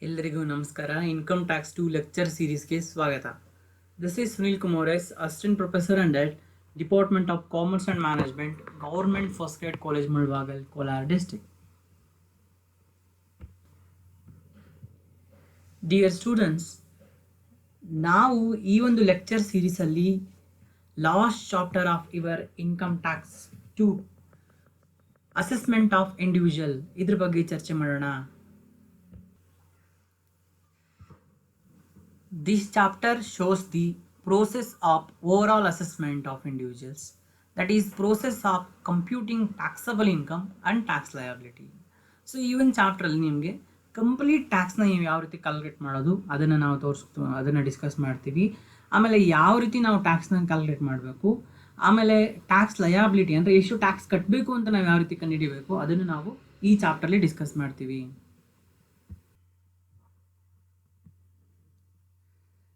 ಎಲ್ಲರಿಗೂ ನಮಸ್ಕಾರ. Income tax 2 lecture ಸೀರೀಸ್ಗೆ ಸ್ವಾಗತ. This is Sunil Kumar S, assistant professor and at department of commerce and management, government first grade college Mulbagal, Kolar district. Dear students, ನಾವು ಈ ಒಂದು lecture ಸೀರೀಸಲ್ಲಿ last chapter of your income tax 2 assessment of individual ಇದ್ರ ಬಗ್ಗೆ ಚರ್ಚೆ ಮಾಡೋಣ. This chapter shows the process of overall assessment of individuals, that is process of computing taxable income and tax liability. So ಈ ಒಂದು ಚಾಪ್ಟ್ರಲ್ಲಿ ನಿಮಗೆ complete ಟ್ಯಾಕ್ಸ್ನ ನೀವು ಯಾವ ರೀತಿ ಕ್ಯಾಲ್ಕುಲೇಟ್ ಮಾಡೋದು ಅದನ್ನು ನಾವು ಅದನ್ನು ಡಿಸ್ಕಸ್ ಮಾಡ್ತೀವಿ. ಆಮೇಲೆ ಯಾವ ರೀತಿ ನಾವು ಟ್ಯಾಕ್ಸ್ನ ಕ್ಯಾಲ್ಕುಲೇಟ್ ಮಾಡಬೇಕು, ಆಮೇಲೆ ಟ್ಯಾಕ್ಸ್ ಲಯಾಬಿಲಿಟಿ ಅಂದರೆ ಎಷ್ಟು ಟ್ಯಾಕ್ಸ್ ಕಟ್ಟಬೇಕು ಅಂತ ನಾವು ಯಾವ ರೀತಿ ಕಂಡುಹಿಡಿಯಬೇಕು ಅದನ್ನು ನಾವು ಈ ಚಾಪ್ಟರ್ಲಿ ಡಿಸ್ಕಸ್ ಮಾಡ್ತೀವಿ.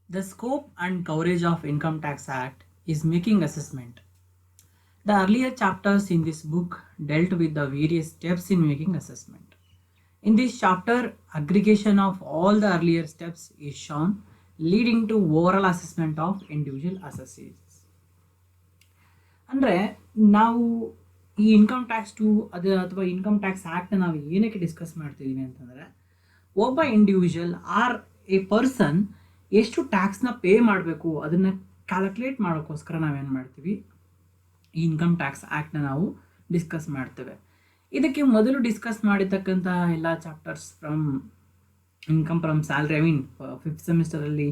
The scope and coverage of Income Tax Act is making assessment. The earlier chapters in this book dealt with the various steps in making assessment. In this chapter, aggregation of all the earlier steps is shown, leading to overall assessment of individual assessees. ಅಂದರೆ ನಾವು ಈ income tax 2 ಅಥವಾ income tax ಆ್ಯಕ್ಟ್ನ ನಾವು ಏನಕ್ಕೆ discuss ಮಾಡ್ತಿದ್ದೀವಿ ಅಂತಂದರೆ, ಒಬ್ಬ individual R A person ಎಷ್ಟು ಟ್ಯಾಕ್ಸ್ನ ಪೇ ಮಾಡಬೇಕು ಅದನ್ನು ಕ್ಯಾಲ್ಕುಲೇಟ್ ಮಾಡೋಕ್ಕೋಸ್ಕರ ನಾವೇನು ಮಾಡ್ತೀವಿ, ಈ ಇನ್ಕಮ್ ಟ್ಯಾಕ್ಸ್ ಆ್ಯಕ್ಟ್ನ ನಾವು ಡಿಸ್ಕಸ್ ಮಾಡ್ತೇವೆ. ಇದಕ್ಕೆ ಮೊದಲು ಡಿಸ್ಕಸ್ ಮಾಡಿರ್ತಕ್ಕಂತಹ ಎಲ್ಲ chapters income from salary, I mean 5th ಸೆಮಿಸ್ಟರಲ್ಲಿ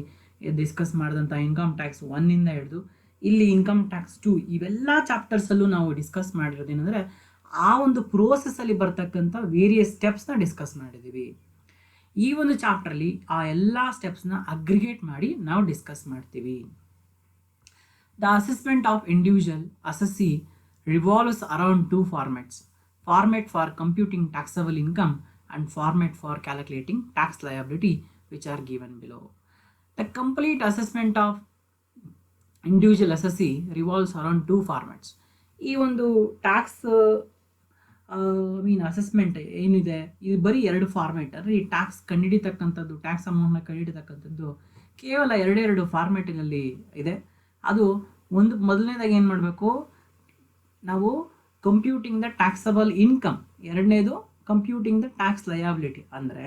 ಡಿಸ್ಕಸ್ ಮಾಡಿದಂಥ ಇನ್ಕಮ್ ಟ್ಯಾಕ್ಸ್ 1 ಹಿಡಿದು ಇಲ್ಲಿ ಇನ್ಕಮ್ ಟ್ಯಾಕ್ಸ್ 2 ಇವೆಲ್ಲ ಚಾಪ್ಟರ್ಸಲ್ಲೂ ನಾವು ಡಿಸ್ಕಸ್ ಮಾಡಿರೋದೇನೆಂದರೆ ಆ ಒಂದು ಪ್ರೋಸೆಸ್ಸಲ್ಲಿ ಬರ್ತಕ್ಕಂಥ ವೇರಿಯಸ್ ಸ್ಟೆಪ್ಸ್ನ ಡಿಸ್ಕಸ್ ಮಾಡಿದ್ದೀವಿ. ಈ ಒಂದು ಚಾಪ್ಟರ್ಲಿ ಆ ಎಲ್ಲ ಸ್ಟೆಪ್ಸ್ನ ಅಗ್ರಿಗೇಟ್ ಮಾಡಿ ನಾವು ಡಿಸ್ಕಸ್ ಮಾಡ್ತೀವಿ. The assessment of individual assessee revolves around 2 formats: format for computing taxable income and format for calculating tax liability, which are given below. The complete assessment of individual assessee revolves around 2 formats. ಈ ಒಂದು tax assessment ಏನಿದೆ ಇದು ಬರೀ 2 format. ಅಂದರೆ ಈ tax ಕಂಡುಹಿಡಿತಕ್ಕಂಥದ್ದು, tax ಅಮೌಂಟ್ನ ಕಂಡುಹಿಡಿತಕ್ಕಂಥದ್ದು ಕೇವಲ 2 ಫಾರ್ಮ್ಯಾಟಿನಲ್ಲಿ ಇದೆ. ಅದು ಒಂದು ಮೊದಲನೇದಾಗಿ ಏನು ಮಾಡಬೇಕು ನಾವು, ಕಂಪ್ಯೂಟಿಂಗ್ ದ ಟ್ಯಾಕ್ಸಬಲ್ ಇನ್ಕಮ್. ಎರಡನೇದು ಕಂಪ್ಯೂಟಿಂಗ್ ದ ಟ್ಯಾಕ್ಸ್ ಲಯಾಬಿಲಿಟಿ, ಅಂದರೆ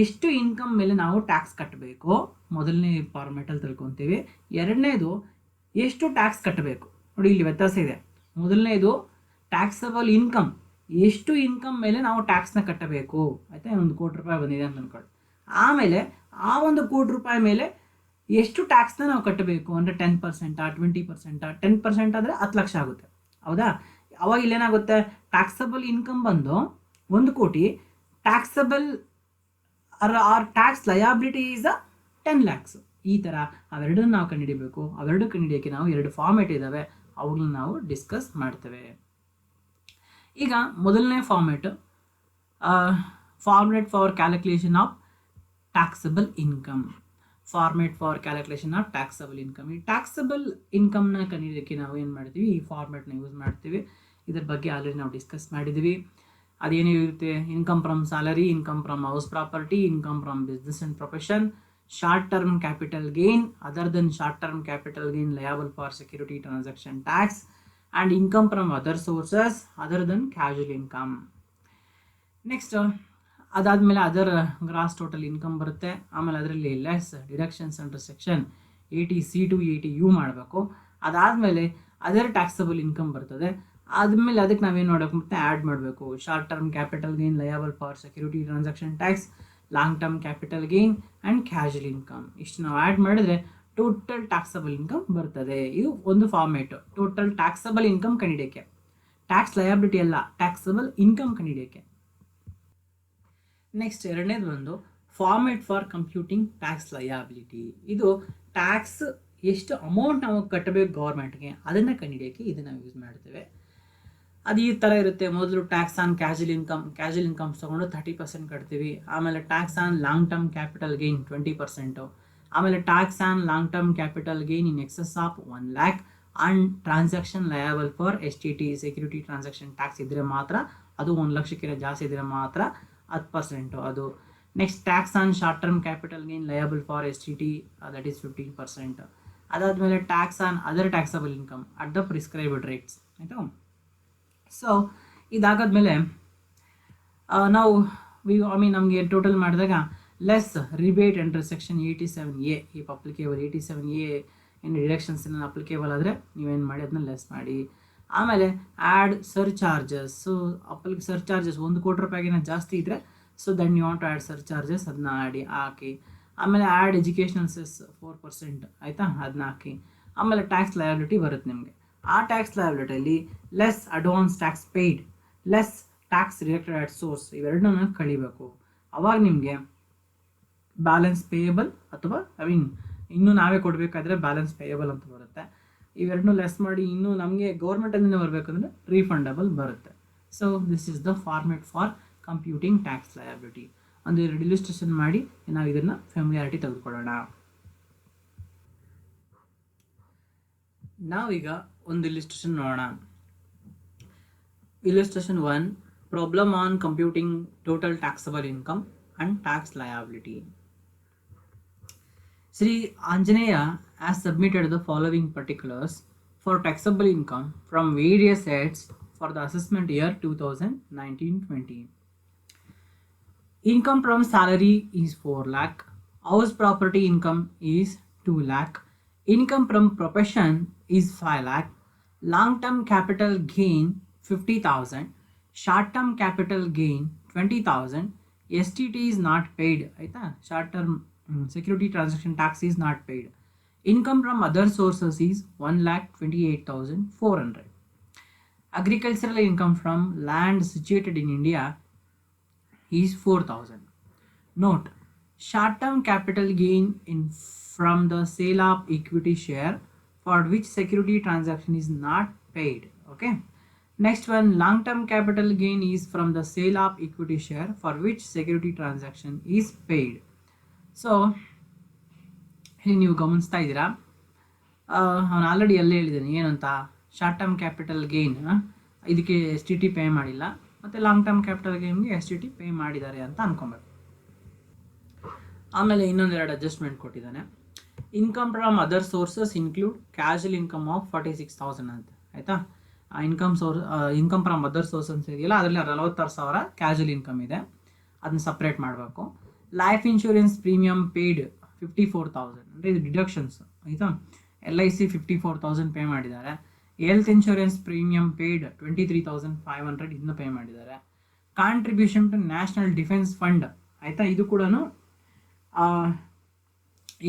ಎಷ್ಟು ಇನ್ಕಮ್ ಮೇಲೆ ನಾವು ಟ್ಯಾಕ್ಸ್ ಕಟ್ಟಬೇಕು ಮೊದಲನೇ ಫಾರ್ಮ್ಯಾಟಲ್ಲಿ ತಿಳ್ಕೊತೀವಿ. ಎರಡನೇದು ಎಷ್ಟು ಟ್ಯಾಕ್ಸ್ ಕಟ್ಟಬೇಕು. ನೋಡಿ ಇಲ್ಲಿ ವ್ಯತ್ಯಾಸ ಇದೆ. ಮೊದಲನೇದು ಟ್ಯಾಕ್ಸಬಲ್ ಇನ್ಕಮ್, ಎಷ್ಟು ಇನ್ಕಮ್ ಮೇಲೆ ನಾವು ಟ್ಯಾಕ್ಸ್ನ ಕಟ್ಟಬೇಕು, ಆಯಿತಾ. 1 ಕೋಟಿ ರೂಪಾಯಿ ಬಂದಿದೆ ಅಂತ ಅಂದ್ಕೊಳ್ಳಿ. ಆಮೇಲೆ ಆ 1 ಕೋಟಿ ರೂಪಾಯಿ ಮೇಲೆ ಎಷ್ಟು ಟ್ಯಾಕ್ಸ್ನ ನಾವು ಕಟ್ಟಬೇಕು ಅಂದರೆ 10%, 20%. 10% ಆದರೆ 10 ಲಕ್ಷ ಆಗುತ್ತೆ, ಹೌದಾ. ಅವಾಗ ಇಲ್ಲೇನಾಗುತ್ತೆ, ಟ್ಯಾಕ್ಸಬಲ್ ಇನ್ಕಮ್ ಬಂದು 1 ಕೋಟಿ, taxable or tax liability is 10 lakhs. ಈ ಥರ ಅವೆರಡನ್ನು ನಾವು ಕಂಡುಹಿಡಿಬೇಕು. ಅವೆರಡು ಕಂಡುಹಿಡಿಯೋಕ್ಕೆ ನಾವು 2 ಫಾರ್ಮ್ಯಾಟ್ ಇದ್ದಾವೆ, ಅವುಗಳನ್ನ ನಾವು ಡಿಸ್ಕಸ್ ಮಾಡ್ತೇವೆ. ಈಗ ಮೊದಲನೇ format for calculation of taxable income. Format for calculation of taxable income. ಈ ಟ್ಯಾಕ್ಸಬಲ್ ಇನ್ಕಮ್ನ ಕಂಡುಹಿಡಿಯೋಕ್ಕೆ ನಾವು ಏನು ಮಾಡ್ತೀವಿ, ಈ ಫಾರ್ಮ್ಯಾಟ್ನ ಯೂಸ್ ಮಾಡ್ತೀವಿ. ಇದ್ರ ಬಗ್ಗೆ ಆಲ್ರೆಡಿ ನಾವು ಡಿಸ್ಕಸ್ ಮಾಡಿದ್ದೀವಿ. ಅದೇನಿರುತ್ತೆ, income from salary, income from house property, income from business and profession, short term capital gain other than short term capital gain liable for security transaction tax, and income from other sources other than casual income. Next ಅದಾದಮೇಲೆ ಅದರ್ gross total income ಬರುತ್ತೆ. ಆಮೇಲೆ ಅದರಲ್ಲಿ less deductions under section 80C to 80U ಮಾಡಬೇಕು. ಅದಾದಮೇಲೆ other taxable income ಬರ್ತದೆ. ಆದಮೇಲೆ ಅದಕ್ಕೆ ನಾವೇನು ಮಾಡಬೇಕು, ಮತ್ತೆ ಆ್ಯಡ್ ಮಾಡಬೇಕು short term capital gain liable for security transaction tax, long term capital gain and casual income. ಇಷ್ಟು ನಾವು ಆ್ಯಡ್ ಮಾಡಿದ್ರೆ ಟೋಟಲ್ ಟ್ಯಾಕ್ಸಬಲ್ ಇನ್ಕಮ್ ಬರ್ತದೆ. ಇದು ಒಂದು ಫಾರ್ಮ್ಯಾಟು, ಟೋಟಲ್ ಟ್ಯಾಕ್ಸಬಲ್ ಇನ್ಕಮ್ ಕಂಡುಹಿಡಿಯೋಕ್ಕೆ. ಟ್ಯಾಕ್ಸ್ ಲಯಾಬಿಲಿಟಿ ಅಲ್ಲ, ಟ್ಯಾಕ್ಸಬಲ್ ಇನ್ಕಮ್ ಕಂಡುಹಿಡಿಯೋಕ್ಕೆ. ನೆಕ್ಸ್ಟ್ ಎರಡನೇದು ಒಂದು format for computing tax liability. ಇದು ಟ್ಯಾಕ್ಸ್ ಎಷ್ಟು ಅಮೌಂಟ್ ನಾವು ಕಟ್ಟಬೇಕು ಗೌರ್ಮೆಂಟ್ಗೆ ಅದನ್ನು ಕಂಡುಹಿಡಿಯೋಕ್ಕೆ ಇದನ್ನು ಯೂಸ್ ಮಾಡ್ತೇವೆ. ಅದು ಈ ಥರ ಇರುತ್ತೆ. ಮೊದಲು ಟ್ಯಾಕ್ಸ್ ಆನ್ ಕ್ಯಾಶುವಲ್ ಇನ್ಕಮ್ಸ್ ತೊಗೊಂಡು 30% ಕಟ್ತೀವಿ. ಆಮೇಲೆ tax on long term capital gain 20%. ಆಮೇಲೆ tax on long term capital gain in excess of 1 lakh and transaction liable for STT security transaction tax ಇದ್ದರೆ ಮಾತ್ರ, ಅದು 1 ಲಕ್ಷಕ್ಕಿಂತ ಜಾಸ್ತಿ ಇದ್ದರೆ ಮಾತ್ರ 10%. ಅದು next tax on short term capital gain liable for S T T, that is 15%. ಅದಾದಮೇಲೆ tax on other taxable income at the prescribed rates, ಆಯಿತಾ. ಸೊ ಇದಾಗಾದ್ಮೇಲೆ ನಾವು ನಮಗೆ ಟೋಟಲ್ ಮಾಡಿದಾಗ less rebate under section 87A ಈ ಅಪ್ಲಿಕೇಬಲ್ 87A ಏನು deductions ಏನಾದ್ರು applicable ಆದರೆ ನೀವೇನು ಮಾಡಿ ಅದನ್ನ ಲೆಸ್ ಮಾಡಿ. ಆಮೇಲೆ add surcharges. So surcharges 1 ಕೋಟಿ ರೂಪಾಯಿಗಿನ ಜಾಸ್ತಿ ಇದ್ದರೆ so then you want to add surcharges, ಅದನ್ನ ಹಾಕಿ. ಆಮೇಲೆ ಆ್ಯಡ್ ಎಜುಕೇಷನಲ್ ಸೆಸ್ 4%, ಆಯಿತಾ, ಅದನ್ನ ಹಾಕಿ. ಆಮೇಲೆ ಟ್ಯಾಕ್ಸ್ ಲಯಬಿಲಿಟಿ ಬರುತ್ತೆ ನಿಮಗೆ. ಆ ಟ್ಯಾಕ್ಸ್ ಲಯಬಿಲಿಟಿಯಲ್ಲಿ less advance tax paid, less tax collected at source, ಇವೆರಡನ್ನ ಕಳಿಬೇಕು. ಅವಾಗ ನಿಮಗೆ ಬ್ಯಾಲೆನ್ಸ್ ಪೇಯಬಲ್ ಅಥವಾ ಇನ್ನೂ ನಾವೇ ಕೊಡಬೇಕಾದ್ರೆ ಬ್ಯಾಲೆನ್ಸ್ ಪೇಯಬಲ್ ಅಂತ ಬರುತ್ತೆ. ಇವೆರಡನ್ನೂ ಲೆಸ್ ಮಾಡಿ ಇನ್ನೂ ನಮಗೆ ಗೌರ್ಮೆಂಟಿಂದ ಬರಬೇಕಂದ್ರೆ ರೀಫಂಡಬಲ್ ಬರುತ್ತೆ. So this is the format for computing tax liability. ಒಂದು ಇಲಿಸ್ಟ್ರೇಷನ್ ಮಾಡಿ ನಾವು ಇದನ್ನು ಫ್ಯಾಮಿಲಿಯಾರಿಟಿ ತೆಗೆದುಕೊಳ್ಳೋಣ. ನಾವೀಗ ಒಂದು ಇಲಿಸ್ಟ್ರೇಷನ್ ನೋಡೋಣ. Illustration 1, problem on computing total taxable income and tax liability. Sri Anjaneya has submitted the following particulars for taxable income from various heads for the assessment year 2019-20. Income from salary is 4 lakh, house property income is 2 lakh, income from profession is 5 lakh, long term capital gain 50,000, short term capital gain 20,000, STT is not paid, ಆಯಿತಾ, short term security transaction tax is not paid. Income from other sources is 1,28,400. Agricultural income from land situated in India is 4,000. Note, short term capital gain from the sale of equity share for which security transaction is not paid. Okay. Next one, long-term capital gain is from the sale of equity share for which security transaction is paid. So, ಇಲ್ಲಿ ನೀವು ಗಮನಿಸ್ತಾ ಇದ್ದೀರಾ, ಅವನು already ಎಲ್ಲ ಹೇಳಿದ್ದಾನೆ ಏನಂತ, short term capital gain ಇದಕ್ಕೆ S T T pay ಮಾಡಿಲ್ಲ, ಮತ್ತು ಲಾಂಗ್ ಟರ್ಮ್ ಕ್ಯಾಪಿಟಲ್ ಗೇನ್ಗೆ ಎಸ್ ಟಿ ಟಿ ಪೇ ಮಾಡಿದ್ದಾರೆ ಅಂತ ಅನ್ಕೊಬೇಕು. ಆಮೇಲೆ ಇನ್ನೊಂದೆರಡು ಅಡ್ಜಸ್ಟ್ಮೆಂಟ್ ಕೊಟ್ಟಿದ್ದಾನೆ. Income from other sources include casual income of 46,000 ಅಂತ, ಆಯಿತಾ. ಇನ್ಕಮ್ ಫ್ರಮ್ ಅದರ್ ಸೋರ್ಸ್ ಅಂತ ಇದೆಯಲ್ಲ, ಅದರಲ್ಲಿ 46,000 ಕ್ಯಾಶುವಲ್ ಇನ್ಕಮ್ ಇದೆ, ಅದನ್ನ ಸಪ್ರೇಟ್ ಮಾಡಬೇಕು. ಲೈಫ್ ಇನ್ಶೂರೆನ್ಸ್ ಪ್ರೀಮಿಯಮ್ ಪೇಯ್ಡ್ 54,000 ಅಂದರೆ ಇದು ಡಿಡಕ್ಷನ್ಸ್, ಆಯಿತಾ. LIC 54,000 ಪೇ ಮಾಡಿದ್ದಾರೆ. ಹೆಲ್ತ್ ಇನ್ಶೂರೆನ್ಸ್ ಪ್ರೀಮಿಯಮ್ ಪೇಯ್ಡ್ 23,500 ಇದನ್ನು ಪೇ ಮಾಡಿದ್ದಾರೆ. Contribution to national defence fund, ಆಯಿತಾ, ಇದು ಕೂಡ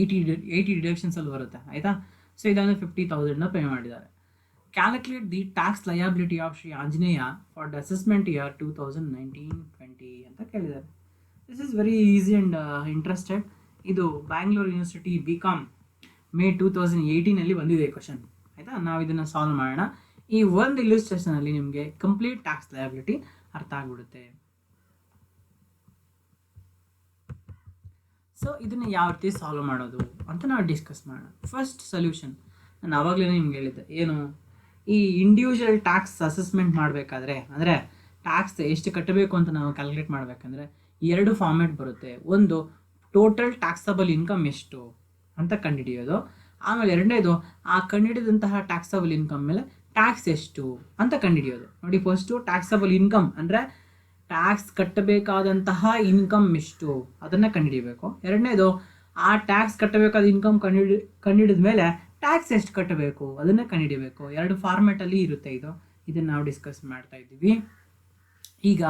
80 ಡಿಡಕ್ಷನ್ಸಲ್ಲಿ ಬರುತ್ತೆ, ಆಯಿತಾ. ಸೊ ಇದನ್ನು 50,000 ಪೇ ಮಾಡಿದ್ದಾರೆ. Calculate the tax liability of Sri Anjaneya for the assessment year 2019-20 ಅಂತ ಕೇಳಿದ್ದಾರೆ. This is very easy and interested. ಇದು ಬ್ಯಾಂಗ್ಳೂರ್ ಯೂನಿವರ್ಸಿಟಿ BCom May 2018 ಬಂದಿದೆ ಕ್ವಶನ್, ಆಯಿತಾ. ನಾವು ಇದನ್ನು ಸಾಲ್ವ್ ಮಾಡೋಣ. ಈ ಒಂದು ಇಲಿಸ್ಟ್ರೇಷನಲ್ಲಿ ನಿಮಗೆ ಕಂಪ್ಲೀಟ್ ಟ್ಯಾಕ್ಸ್ ಲಯಬಿಲಿಟಿ ಅರ್ಥ ಆಗಿಬಿಡುತ್ತೆ. ಸೊ ಇದನ್ನು ಯಾವ ರೀತಿ ಸಾಲ್ವ್ ಮಾಡೋದು ಅಂತ ನಾವು ಡಿಸ್ಕಸ್ ಮಾಡೋಣ. ಫಸ್ಟ್ ಸೊಲ್ಯೂಷನ್ ನಾನು ಆವಾಗಲೇ ನಿಮ್ಗೆ ಹೇಳಿದ್ದೆ, ಏನು, ಈ ಇಂಡಿವಿಜುವಲ್ ಟ್ಯಾಕ್ಸ್ ಅಸೆಸ್ಮೆಂಟ್ ಮಾಡಬೇಕಾದ್ರೆ, ಅಂದರೆ ಟ್ಯಾಕ್ಸ್ ಎಷ್ಟು ಕಟ್ಟಬೇಕು ಅಂತ ನಾವು ಕ್ಯಾಲ್ಕುಲೇಟ್ ಮಾಡಬೇಕಂದ್ರೆ 2 ಫಾರ್ಮ್ಯಾಟ್ ಬರುತ್ತೆ. ಒಂದು ಟೋಟಲ್ ಟ್ಯಾಕ್ಸಬಲ್ ಇನ್ಕಮ್ ಎಷ್ಟು ಅಂತ ಕಂಡುಹಿಡಿಯೋದು, ಆಮೇಲೆ ಎರಡನೇದು ಆ ಕಂಡುಹಿಡಿದಂತಹ ಟ್ಯಾಕ್ಸಬಲ್ ಇನ್ಕಮ್ ಮೇಲೆ ಟ್ಯಾಕ್ಸ್ ಎಷ್ಟು ಅಂತ ಕಂಡುಹಿಡಿಯೋದು. ನೋಡಿ, ಫಸ್ಟು ಟ್ಯಾಕ್ಸಬಲ್ ಇನ್ಕಮ್ ಅಂದರೆ ಟ್ಯಾಕ್ಸ್ ಕಟ್ಟಬೇಕಾದಂತಹ ಇನ್ಕಮ್ ಎಷ್ಟು ಅದನ್ನು ಕಂಡುಹಿಡಿಯಬೇಕು. ಎರಡನೇದು ಆ ಟ್ಯಾಕ್ಸ್ ಕಟ್ಟಬೇಕಾದ ಇನ್ಕಮ್ ಕಂಡುಹಿಡಿದ ಮೇಲೆ ಟ್ಯಾಕ್ಸ್ ಎಷ್ಟು ಕಟ್ಟಬೇಕು ಅದನ್ನು ಕಂಡುಹಿಡಿಯಬೇಕು. 2 ಫಾರ್ಮ್ಯಾಟಲ್ಲಿ ಇರುತ್ತೆ ಇದನ್ನು ನಾವು ಡಿಸ್ಕಸ್ ಮಾಡ್ತಾ ಇದ್ದೀವಿ. ಈಗ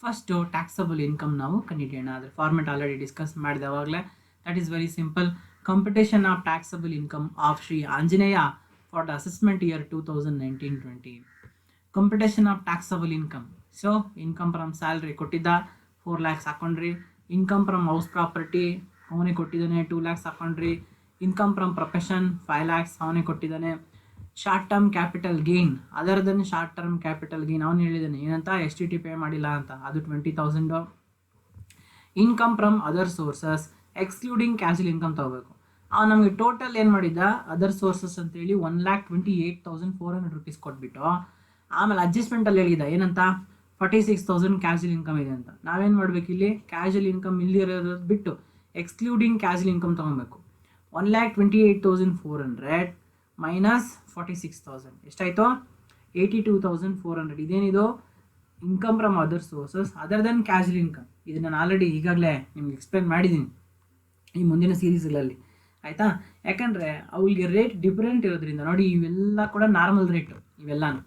ಫಸ್ಟು ಟ್ಯಾಕ್ಸಬಲ್ ಇನ್ಕಮ್ ನಾವು ಕಂಡುಹಿಡಿಯೋಣ. ಅದ್ರ ಫಾರ್ಮ್ಯಾಟ್ ಆಲ್ರೆಡಿ ಡಿಸ್ಕಸ್ ಮಾಡಿದೆ ಅವಾಗಲೇ. That is very simple. Computation of taxable income of Shri Anjaneya for the assessment year 2019-20. Computation of taxable income. So income from salary ಕೊಟ್ಟಿದ್ದ 4 lakhs ಹಾಕೊಂಡ್ರಿ. ಇನ್ಕಮ್ ಫ್ರಮ್ ಹೌಸ್ ಪ್ರಾಪರ್ಟಿ ಅವನೇ ಕೊಟ್ಟಿದ್ದಾನೆ 2 lakhs ಹಾಕೊಂಡ್ರಿ. ಇನ್ಕಮ್ ಫ್ರಮ್ ಪ್ರೊಫೆಷನ್ 5 lakhs ಅವನೇ ಕೊಟ್ಟಿದ್ದಾನೆ. Short term capital gain, other than short term capital gain ಅವನು ಹೇಳಿದ್ದಾನೆ ಏನಂತ, STT ಪೇ ಮಾಡಿಲ್ಲ ಅಂತ, ಅದು 20,000. Income from other sources excluding casual income ತಗೋಬೇಕು. ನಮಗೆ ಟೋಟಲ್ ಏನು ಮಾಡಿದ್ದ, ಅದರ್ ಸೋರ್ಸಸ್ ಅಂತೇಳಿ 1,28,400 ರೂಪೀಸ್ ಕೊಟ್ಬಿಟ್ಟು ಆಮೇಲೆ ಅಡ್ಜಸ್ಟ್ಮೆಂಟಲ್ಲಿ ಹೇಳಿದ ಏನಂತ, 46,000 ಕ್ಯಾಶುವಲ್ ಇನ್ಕಮ್ ಇದೆ ಅಂತ. ನಾವೇನು ಮಾಡಬೇಕು, ಇಲ್ಲಿ ಕ್ಯಾಶುವಲ್ ಇನ್ಕಮ್ ಇಲ್ಲಿ ಇರೋದು ಬಿಟ್ಟು ಎಕ್ಸ್ಕ್ಲೂಡಿಂಗ್ ಕ್ಯಾಶುವಲ್ ಇನ್ಕಮ್ ತೊಗೊಬೇಕು. 1,28,400 ಮೈನಸ್ 46,000 ಎಷ್ಟಾಯಿತು? 82,400. ಇದೇನಿದು? Income from other sources other than casual income. ಇದು ನಾನು ಆಲ್ರೆಡಿ ಈಗಾಗಲೇ ನಿಮ್ಗೆ ಎಕ್ಸ್ಪ್ಲೇನ್ ಮಾಡಿದ್ದೀನಿ ಈ ಮುಂದಿನ ಸೀರೀಸ್ಗಳಲ್ಲಿ, ಆಯಿತಾ? ಯಾಕಂದರೆ ಅವಳಿಗೆ ರೇಟ್ ಡಿಫ್ರೆಂಟ್ ಇರೋದ್ರಿಂದ ನೋಡಿ, ಇವೆಲ್ಲ ಕೂಡ ನಾರ್ಮಲ್ ರೇಟು ಇವೆಲ್ಲನೂ.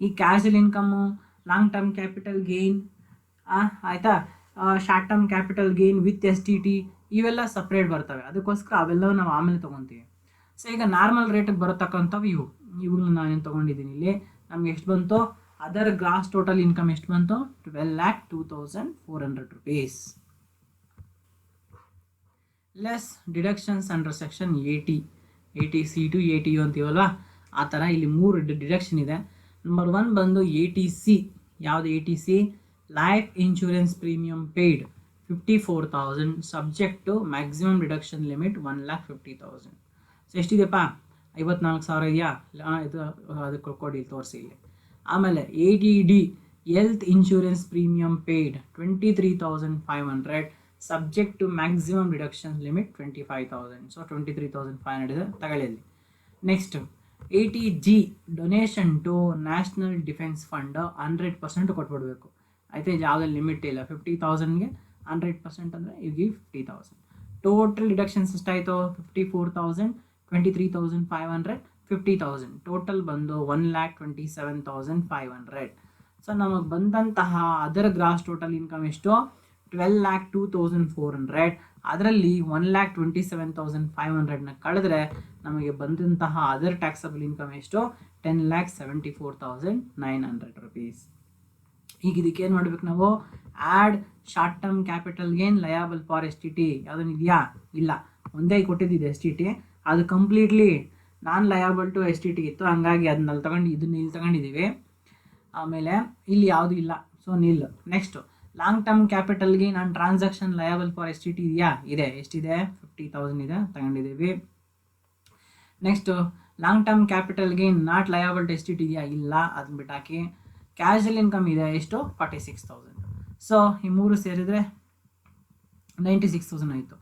ಈ casual income, long term capital gain, ಆಯಿತಾ, short term capital gain with STT ಇವೆಲ್ಲ ಸಪ್ರೇಟ್ ಬರ್ತವೆ. ಅದಕ್ಕೋಸ್ಕರ ಅವೆಲ್ಲವೂ ನಾವು ಆಮೇಲೆ ತೊಗೊತೀವಿ. ಸೊ ಈಗ ನಾರ್ಮಲ್ ರೇಟಿಗೆ ಬರತಕ್ಕಂಥವು ಇವುಗಳನ್ನ ನಾನೇನು ತೊಗೊಂಡಿದ್ದೀನಿ. ಇಲ್ಲಿ ನಮ್ಗೆ ಎಷ್ಟು ಬಂತು? ಅದರ್ ಗ್ರಾಸ್ ಟೋಟಲ್ ಇನ್ಕಮ್ ಎಷ್ಟು ಬಂತು? 12,02,400 rupees. Less deductions under section 80C to 80U ಅಂತೀವಲ್ವಾ, ಆ ಥರ ಇಲ್ಲಿ 3 ಡಿಡಕ್ಷನ್ ಇದೆ. ನಂಬರ್ 1 ಬಂದು 80C. ಯಾವುದು 80C? Life insurance premium paid 54,000 subject to maximum deduction limit 1,50,000. So ಎಷ್ಟಿದೆಯಪ್ಪ? 54,000 ಇದೆಯಾ? ಇದು ಅದಕ್ಕೆ ಕೊಡಿ, ತೋರಿಸಿ ಇಲ್ಲಿ. ಆಮೇಲೆ ADD health insurance premium paid 23,500 subject to maximum deduction limit 25,000. So 23,500 ಇದೆ, ತಗೊಳ್ಳಿ. Next 80G donation to national defence fund 100% ಕೊಟ್ಬಿಡ್ಬೇಕು, ಆಯಿತಾ? ಇದು ಯಾವುದೇ ಲಿಮಿಟ್ ಇಲ್ಲ. 50,000ಗೆ 100% ಅಂದರೆ ಯು ಗಿವ್ 50,000. ಟೋಟಲ್ ಡಿಡಕ್ಷನ್ಸ್ ಎಷ್ಟಾಯಿತು? 54,000, 23,500, 50,000. ಟೋಟಲ್ ಬಂದು 1,27,500. ಸೊ ನಮಗೆ ಬಂದಂತಹ ಅದರ್ ಗ್ರಾಸ್ ಟೋಟಲ್ ಇನ್ಕಮ್ ಎಷ್ಟು? 12,02,400. ಅದರಲ್ಲಿ 1,27,500ನ ಕಳೆದ್ರೆ ನಮಗೆ ಬಂದಂತಹ ಅದರ್ ಟ್ಯಾಕ್ಸಬಲ್ ಇನ್ಕಮ್ ಎಷ್ಟು? 10,74,900 rupees. ಈಗ ಇದಕ್ಕೆ ಏನು ಮಾಡ್ಬೇಕು ನಾವು? Add short term capital gain liable for STT ಯಾವುದನ್ನು ಇದೆಯಾ? ಇಲ್ಲ, ಒಂದೇ ಕೊಟ್ಟಿದ್ದಿದೆ STT, ಅದು completely non liable to STT ಇತ್ತು, ಹಂಗಾಗಿ ಅದನ್ನಲ್ಲಿ ತಗೊಂಡು ಇದನ್ನ ಇಲ್ಲಿ ತಗೊಂಡಿದ್ದೀವಿ. ಆಮೇಲೆ ಇಲ್ಲಿ ಯಾವುದು ಇಲ್ಲ, so nil. Next long term capital gain on transaction liable for STT ಇದೆಯಾ? ಇದೆ. ಎಷ್ಟಿದೆ? 50,000 ಇದೆ, ತಗೊಂಡಿದ್ದೀವಿ. Next long term capital gain not liable to STT ಇದೆಯಾ? ಇಲ್ಲ, ಅದನ್ನ ಬಿಟ್ಟಾಕಿ. ಕ್ಯಾಶುವಲ್ ಇನ್ಕಮ್ ಇದೆ ಎಷ್ಟು? 46,000. ಸೊ ಈ 3 ಸೇರಿದರೆ 96,000 ಆಯಿತು.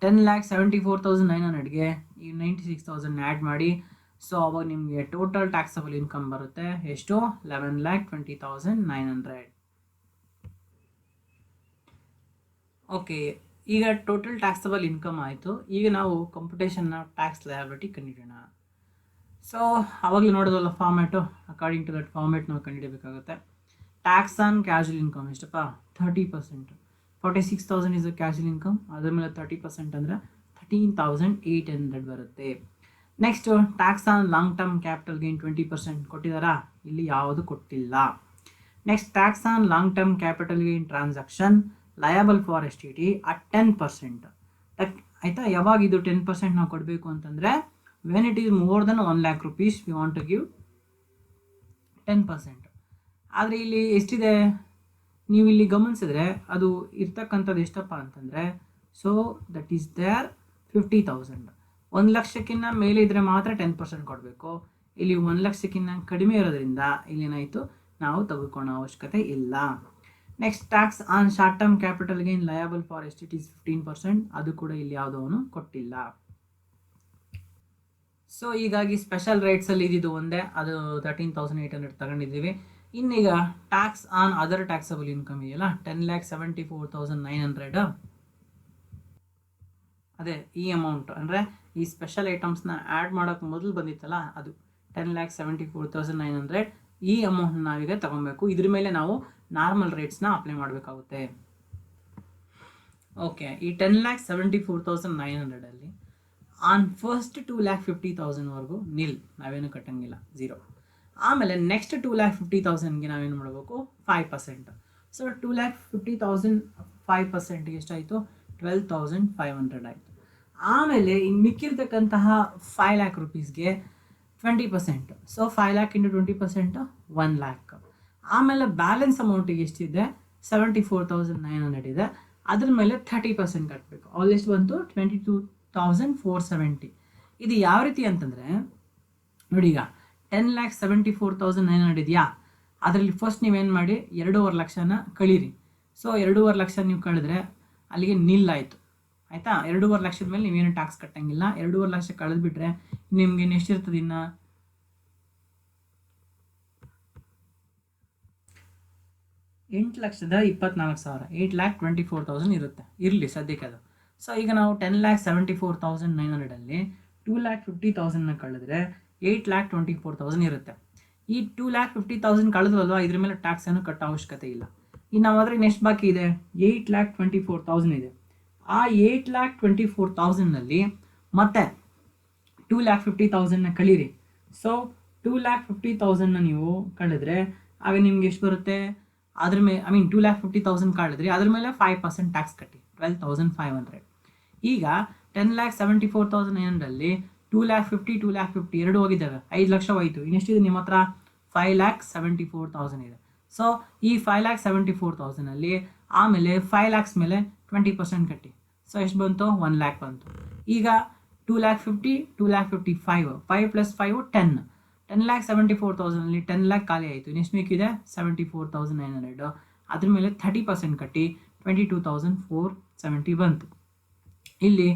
10,74,900ಗೆ ಈ 96,000 ಆ್ಯಡ್ ಮಾಡಿ. ಸೊ ಅವಾಗ ನಿಮಗೆ ಟೋಟಲ್ ಟ್ಯಾಕ್ಸಬಲ್ ಇನ್ಕಮ್ ಬರುತ್ತೆ ಎಷ್ಟು? 11,20,900. ಓಕೆ, ಈಗ ಟೋಟಲ್ ಟ್ಯಾಕ್ಸಬಲ್ ಇನ್ಕಮ್ ಆಯಿತು. ಈಗ ನಾವು ಕಂಪ್ಯೂಟೇಷನ್ನ ಟ್ಯಾಕ್ಸ್ ಲಯಬಿಲಿಟಿ ಕಂಡುಹಿಡಿಯೋಣ. ಸೊ ಆವಾಗಲೇ ನೋಡೋದಲ್ಲ format, according to that format ನಾವು ಕಂಡುಹಿಡಬೇಕಾಗುತ್ತೆ. ಟ್ಯಾಕ್ಸ್ ಆನ್ ಕ್ಯಾಶುವಲ್ ಇನ್ಕಮ್ ಎಷ್ಟಪ್ಪ? 30%. 46,000 ಇಸ್ ಅ ಕ್ಯಾಶುವಲ್ ಇನ್ಕಮ್, ಅದ್ರ ಮೇಲೆ 30% ಅಂದರೆ 13,800 ಬರುತ್ತೆ. Next tax on long term capital gain 20% ಕೊಟ್ಟಿದ್ದಾರಾ? ಇಲ್ಲಿ ಯಾವುದು ಕೊಟ್ಟಿಲ್ಲ. Next tax on long term capital gain transaction liable for STT at 10%. ಆಯಿತಾ? ಯಾವಾಗ ಇದು 10% ನಾವು ಕೊಡಬೇಕು ಅಂತಂದರೆ when it is more than 1,00,000 rupees we want to give 10%. ಆದರೆ ಇಲ್ಲಿ ಎಷ್ಟಿದೆ? ನೀವು ಇಲ್ಲಿ ಗಮನಿಸಿದ್ರೆ ಅದು ಇರ್ತಕ್ಕಂಥದ್ದು ಎಷ್ಟಪ್ಪ ಅಂತಂದರೆ, ಸೊ ದಟ್ ಈಸ್ ದೇರ್ 50,000. 1,00,000ಕ್ಕಿಂತ ಮೇಲೆ ಇದ್ದರೆ ಮಾತ್ರ 10% ಕೊಡಬೇಕು. ಇಲ್ಲಿ 1,00,000ಕ್ಕಿಂತ ಕಡಿಮೆ ಇರೋದ್ರಿಂದ ಇಲ್ಲೇನಾಯಿತು, ನಾವು ತೆಗೆದುಕೊಳ್ಳೋ ಅವಶ್ಯಕತೆ ಇಲ್ಲ. Next tax on short term capital gain liable for STT 15%, ಅದು ಕೂಡ ಇಲ್ಲಿ ಯಾವುದೂ ಕೊಟ್ಟಿಲ್ಲ. ಸೊ ಹೀಗಾಗಿ ಸ್ಪೆಷಲ್ ರೇಟ್ಸಲ್ಲಿ ಇದ್ದಿದ್ದು ಒಂದೇ, ಅದು 13,800 ತಗೊಂಡಿದ್ದೀವಿ. ಇನ್ನೀಗ tax on other taxable income ಇದೆಯಲ್ಲ, 10,74,900, ಅದೇ ಈ ಅಮೌಂಟ್ ಅಂದರೆ ಈ ಸ್ಪೆಷಲ್ ಐಟಮ್ಸ್ನ ಆ್ಯಡ್ ಮಾಡೋಕ್ಕೆ ಮೊದಲು ಬಂದಿತ್ತಲ್ಲ, ಅದು 10,74,900. ಈ ಅಮೌಂಟ್ನ ನಾವೀಗ ತಗೊಬೇಕು. ಇದ್ರ ಮೇಲೆ ನಾವು ನಾರ್ಮಲ್ ರೇಟ್ಸ್ನ ಅಪ್ಲೈ ಮಾಡಬೇಕಾಗುತ್ತೆ. ಓಕೆ, ಈ 10,74,900ಅಲ್ಲಿ ಆನ್ ಫಸ್ಟ್ 2,50,000ವರೆಗೂ ನಿಲ್, ನಾವೇನು ಕಟ್ಟಂಗಿಲ್ಲ, 0. ಆಮೇಲೆ ನೆಕ್ಸ್ಟ್ 2,50,000ಗೆ ನಾವೇನು ಮಾಡಬೇಕು? 5%. ಸೊ 2,50,000 5% ಎಷ್ಟಾಯಿತು? 12,500 ಆಯಿತು. ಆಮೇಲೆ ಇನ್ನು ಮಿಕ್ಕಿರ್ತಕ್ಕಂತಹ 5,00,000 rupeesಗೆ 20%. So 5,00,000 into 20% 1,00,000. ಆಮೇಲೆ ಬ್ಯಾಲೆನ್ಸ್ ಅಮೌಂಟಿಗೆ ಎಷ್ಟಿದೆ? 74,900 ಇದೆ. ಅದ್ರ ಮೇಲೆ 30% ಕಟ್ಟಬೇಕು. ಅಲ್ಲಿ ಎಷ್ಟು ಬಂತು? 22,470. ಇದು ಯಾವ ರೀತಿ ಅಂತಂದರೆ ನೋಡಿ, ಈಗ 10,74,900 ಇದೆಯಾ, ಅದರಲ್ಲಿ ಫಸ್ಟ್ ನೀವೇನು ಮಾಡಿ 2.5 ಲಕ್ಷನ ಕಳೀರಿ. ಸೊ 2.5 ಲಕ್ಷ ನೀವು ಕಳೆದ್ರೆ ಅಲ್ಲಿಗೆ ನಿಲ್ ಆಯಿತು ಆಯಿತಾ. 2.5 ಲಕ್ಷದ ಮೇಲೆ ನೀವೇನು ಟ್ಯಾಕ್ಸ್ ಕಟ್ಟಂಗಿಲ್ಲ. 2.5 ಲಕ್ಷ ಕಳೆದ್ಬಿಟ್ರೆ ನಿಮ್ಗೆ ಎಷ್ಟಿರ್ತದೆ ಇನ್ನು 8,24,000 8,24,000 ಇರುತ್ತೆ. ಇರಲಿ ಸದ್ಯಕ್ಕೆ ಅದು. ಸೊ ಈಗ ನಾವು 10,74,900 2,50,000 ಕಳೆದ್ರೆ 8,24,000 ಇರುತ್ತೆ. ಈ 2,50,000 ಕಳೆದ್ವಲ್ವಾ, ಇದ್ರ ಮೇಲೆ ಟ್ಯಾಕ್ಸ್ ಏನು ಕಟ್ಟೋ ಅವಶ್ಯಕತೆ ಇಲ್ಲ. ಇನ್ನು ನಾವು ಅದ್ರಿಗೆ ಎಷ್ಟು ಬಾಕಿ ಇದೆ? 8,24,000 ಇದೆ. ಆ 8,24,000 ಮತ್ತೆ 2,50,000 ಕಳೀರಿ. ಸೊ 2,50,000 ನೀವು ಕಳೆದ್ರೆ ಆಗ ನಿಮ್ಗೆ ಎಷ್ಟು ಬರುತ್ತೆ? ಅದ್ರ ಮೇಲೆ 2,50,000 ಕಳೆದ್ರಿ, ಅದ್ರ ಮೇಲೆ 5% ಟ್ಯಾಕ್ಸ್ ಕಟ್ಟಿ 12,500. ಈಗ 10,74,900 2,50,000 2,50,000 ಎರಡು ಹೋಗಿದ್ದಾವೆ, 5 ಲಕ್ಷ ಹೋಯಿತು. ಇನ್ನೆಷ್ಟಿದೆ ನಿಮ್ಮ ಹತ್ರ? 5,74,000 ಇದೆ. ಸೊ ಈ 5,74,000 ಆಮೇಲೆ 5 ಲ್ಯಾಕ್ಸ್ ಮೇಲೆ 20% ಕಟ್ಟಿ. ಸೊ ಎಷ್ಟು ಬಂತು? 1 ಲ್ಯಾಕ್ ಬಂತು. ಈಗ 2,50,000 2,50,000 5 + 5 10. 10,74,000 10 ಲ್ಯಾಕ್ ಖಾಲಿ ಆಯಿತು. ನೆಕ್ಸ್ಟ್ ಬೇಕಿದೆ 74,900. ಅದ್ರ ಮೇಲೆ 30% ಕಟ್ಟಿ 22,470 ಬಂತು ಇಲ್ಲಿ.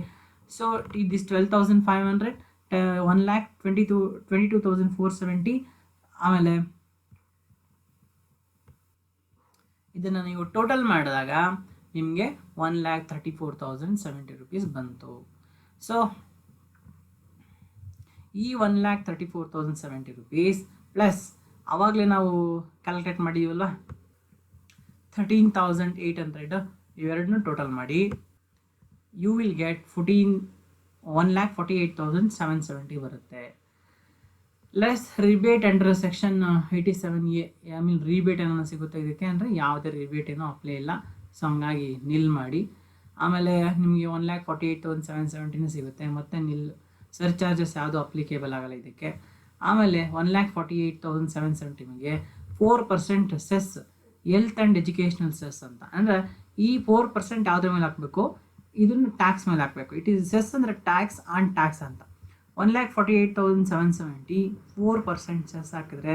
So this 12,500 1,22,470. ಆಮೇಲೆ ಇದನ್ನು ನೀವು ಟೋಟಲ್ ಮಾಡಿದಾಗ ನಿಮಗೆ 1,34,070 ರೂಪೀಸ್ ಬಂತು. ಸೊ ಈ 1,34,070 ರೂಪೀಸ್ ಪ್ಲಸ್ ಆವಾಗಲೇ ನಾವು ಕ್ಯಾಲ್ಕುಲೇಟ್ ಮಾಡಿದ್ದೀವಲ್ವ 13,800, ಇವೆರಡನ್ನೂ ಟೋಟಲ್ ಮಾಡಿ ಯು ವಿಲ್ ಗೆಟ್ 1,48,770 ಬರುತ್ತೆ. Less rebate under section 87A. Rebate ಏನೋ ಸಿಗುತ್ತೆ ಇದಕ್ಕೆ, ಅಂದರೆ ಯಾವುದೇ ರಿಬೇಟ್ ಏನೋ ಅಪ್ಲೈ ಇಲ್ಲ. ಸೊ ಹಂಗಾಗಿ ನಿಲ್ ಮಾಡಿ. ಆಮೇಲೆ ನಿಮಗೆ 1,48,770 ಸಿಗುತ್ತೆ. ಮತ್ತು ನಿಲ್ ಸರ್ಚಾರ್ಜಸ್ ಯಾವುದು ಅಪ್ಲಿಕೇಬಲ್ ಆಗಲ್ಲ ಇದಕ್ಕೆ. ಆಮೇಲೆ 1,48,770 4% cess, health and educational cess ಅಂತ. ಅಂದರೆ ಈ 4% ಯಾವುದ್ರ ಮೇಲೆ ಹಾಕಬೇಕು? ಇದನ್ನು ಟ್ಯಾಕ್ಸ್ ಮೇಲೆ ಹಾಕಬೇಕು. ಇಟ್ ಈಸ್ ಸೆಸ್ ಅಂದರೆ ಟ್ಯಾಕ್ಸ್ ಆನ್ ಟ್ಯಾಕ್ಸ್ ಅಂತ. 1,48,770 4% ಸೆಸ್ ಹಾಕಿದ್ರೆ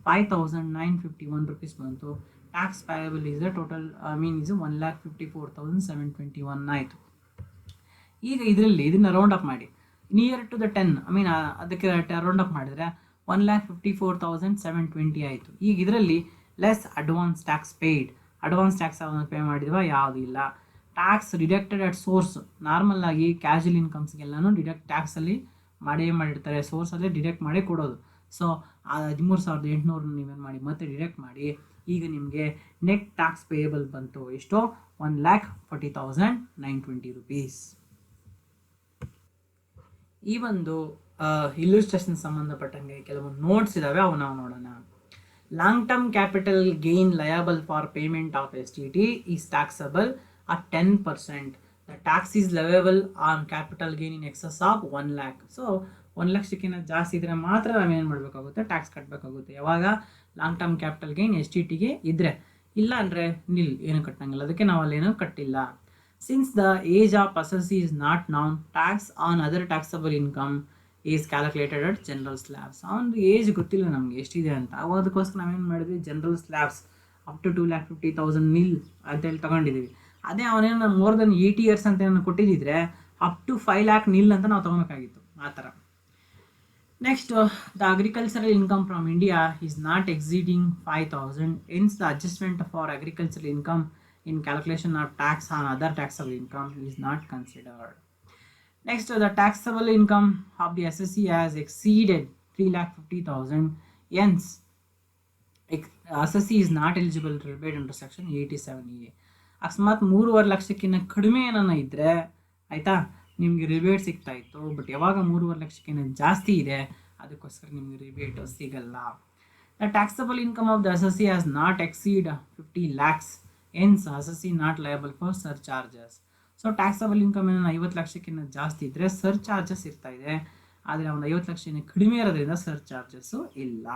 5,951 ರೂಪೀಸ್ ಬಂತು. Tax payable is total is 1,54,721 ಆಯಿತು. ಈಗ ಇದನ್ನು ರೌಂಡ್ ಅಪ್ ಮಾಡಿ ನಿಯರ್ ಟು ದ 10, ಅದಕ್ಕೆ ರೌಂಡ್ ಅಪ್ ಮಾಡಿದರೆ 1,54,720 ಆಯಿತು. ಈಗ ಇದರಲ್ಲಿ less advance tax paid. Advance tax pay ಮಾಡಿದ್ವಾ? ಯಾವುದೂ ಇಲ್ಲ. Tax deducted at source. Normal ಆಗಿ ಕ್ಯಾಶುವಲ್ ಇನ್ಕಮ್ಸ್ಗೆಲ್ಲನೂ ಟ್ಯಾಕ್ಸಲ್ಲಿ ಮಾಡಿರ್ತಾರೆ, ಸೋರ್ಸಲ್ಲೇ ಡಿಡಕ್ಟ್ ಮಾಡಿ ಕೊಡೋದು. ಸೊ 13,800 ನೀವೇನು ಮಾಡಿ ಮತ್ತೆ ಡಿಡಕ್ಟ್ ಮಾಡಿ. ಈಗ ನಿಮಗೆ ನೆಟ್ ಟ್ಯಾಕ್ಸ್ ಪೇಯಬಲ್ ಬಂತು ಎಷ್ಟೋ? 1,40,920 ರೂಪೀಸ್. ಈ ಒಂದು ಇಲ್ಲುಸ್ಟ್ರೇಷನ್ ಸಂಬಂಧಪಟ್ಟಂಗೆ ಕೆಲವೊಂದು ನೋಟ್ಸ್ ಇದ್ದಾವೆ, ಅವು ನಾವು ನೋಡೋಣ. Long term capital gain liable for payment of STT is taxable at 10%. The tax is leviable on capital gain in excess of 1 lakh. So 1 ಲಕ್ಷಕ್ಕಿಂತ ಜಾಸ್ತಿ ಇದ್ರೆ ಮಾತ್ರ ನಾವೇನು ಮಾಡಬೇಕಾಗುತ್ತೆ? ಟ್ಯಾಕ್ಸ್ ಕಟ್ಟಬೇಕಾಗುತ್ತೆ. ಯಾವಾಗ? ಲಾಂಗ್ ಟರ್ಮ್ ಕ್ಯಾಪಿಟಲ್ ಗೇನ್ STTಗೆ ಇದ್ದರೆ. ಇಲ್ಲ ಅಂದರೆ ನಿಲ್, ಏನು ಕಟ್ಟಂಗಿಲ್ಲ. ಅದಕ್ಕೆ ನಾವು ಅಲ್ಲೇನೂ ಕಟ್ಟಿಲ್ಲ. Since the age of assessee is not noun, tax on other taxable income is calculated at general slabs. ಅವನದು ಏಜ್ ಗೊತ್ತಿಲ್ಲ ನಮಗೆ ಎಷ್ಟಿದೆ ಅಂತ. ಅದಕ್ಕೋಸ್ಕರ ನಾವೇನು ಮಾಡಿದ್ವಿ? ಜನರಲ್ ಸ್ಲ್ಯಾಬ್ಸ್ ಅಪ್ ಟು 2,50,000 ನಿಲ್ ಅಂತೇಳಿ ತೊಗೊಂಡಿದ್ದೀವಿ. ಅದೇ ಅವನೇನು ಮೋರ್ ದೆನ್ 80 years ಅಂತ ಏನು ಕೊಟ್ಟಿದ್ದಿದ್ರೆ ಅಪ್ ಟು 5 lakh ನಿಲ್ ಅಂತ ನಾವು ತೊಗೊಬೇಕಾಗಿತ್ತು, ಆ ಥರ. Next, the agricultural income from India is not exceeding 5,000. Hence the adjustment for agricultural income in calculation of tax on other taxable income is not considered. Next, the taxable income of the SSC has exceeded 3,50,000. Hence, SSC is not eligible to rebate under section 87A. ಅಕಸ್ಮಾತ್ 3.5 ಲಕ್ಷಕ್ಕಿಂತ ಕಡಿಮೆ ಏನನ್ನ ಇದ್ದರೆ ಆಯಿತಾ, ನಿಮಗೆ rebate ಸಿಗ್ತಾ ಇತ್ತು. But ಯಾವಾಗ 3.5 ಲಕ್ಷಕ್ಕಿಂತ ಜಾಸ್ತಿ ಇದೆ ಅದಕ್ಕೋಸ್ಕರ ನಿಮಗೆ ರಿಬೇಟ್ ಸಿಗಲ್ಲ. The taxable income of the SSC has not exceed 50 lakhs. Hence, SSC not liable for surcharges. So taxable income ಏನೋ 50 ಲಕ್ಷಕ್ಕಿಂತ ಜಾಸ್ತಿ ಇದ್ದರೆ ಸರ್ಚಾರ್ಜಸ್ ಇರ್ತಾ ಇದೆ. ಆದರೆ ಒಂದು 50 ಲಕ್ಷಕ್ಕಿಂತ ಕಡಿಮೆ ಇರೋದ್ರಿಂದ ಸರ್ಚಾರ್ಜಸ್ಸು ಇಲ್ಲ.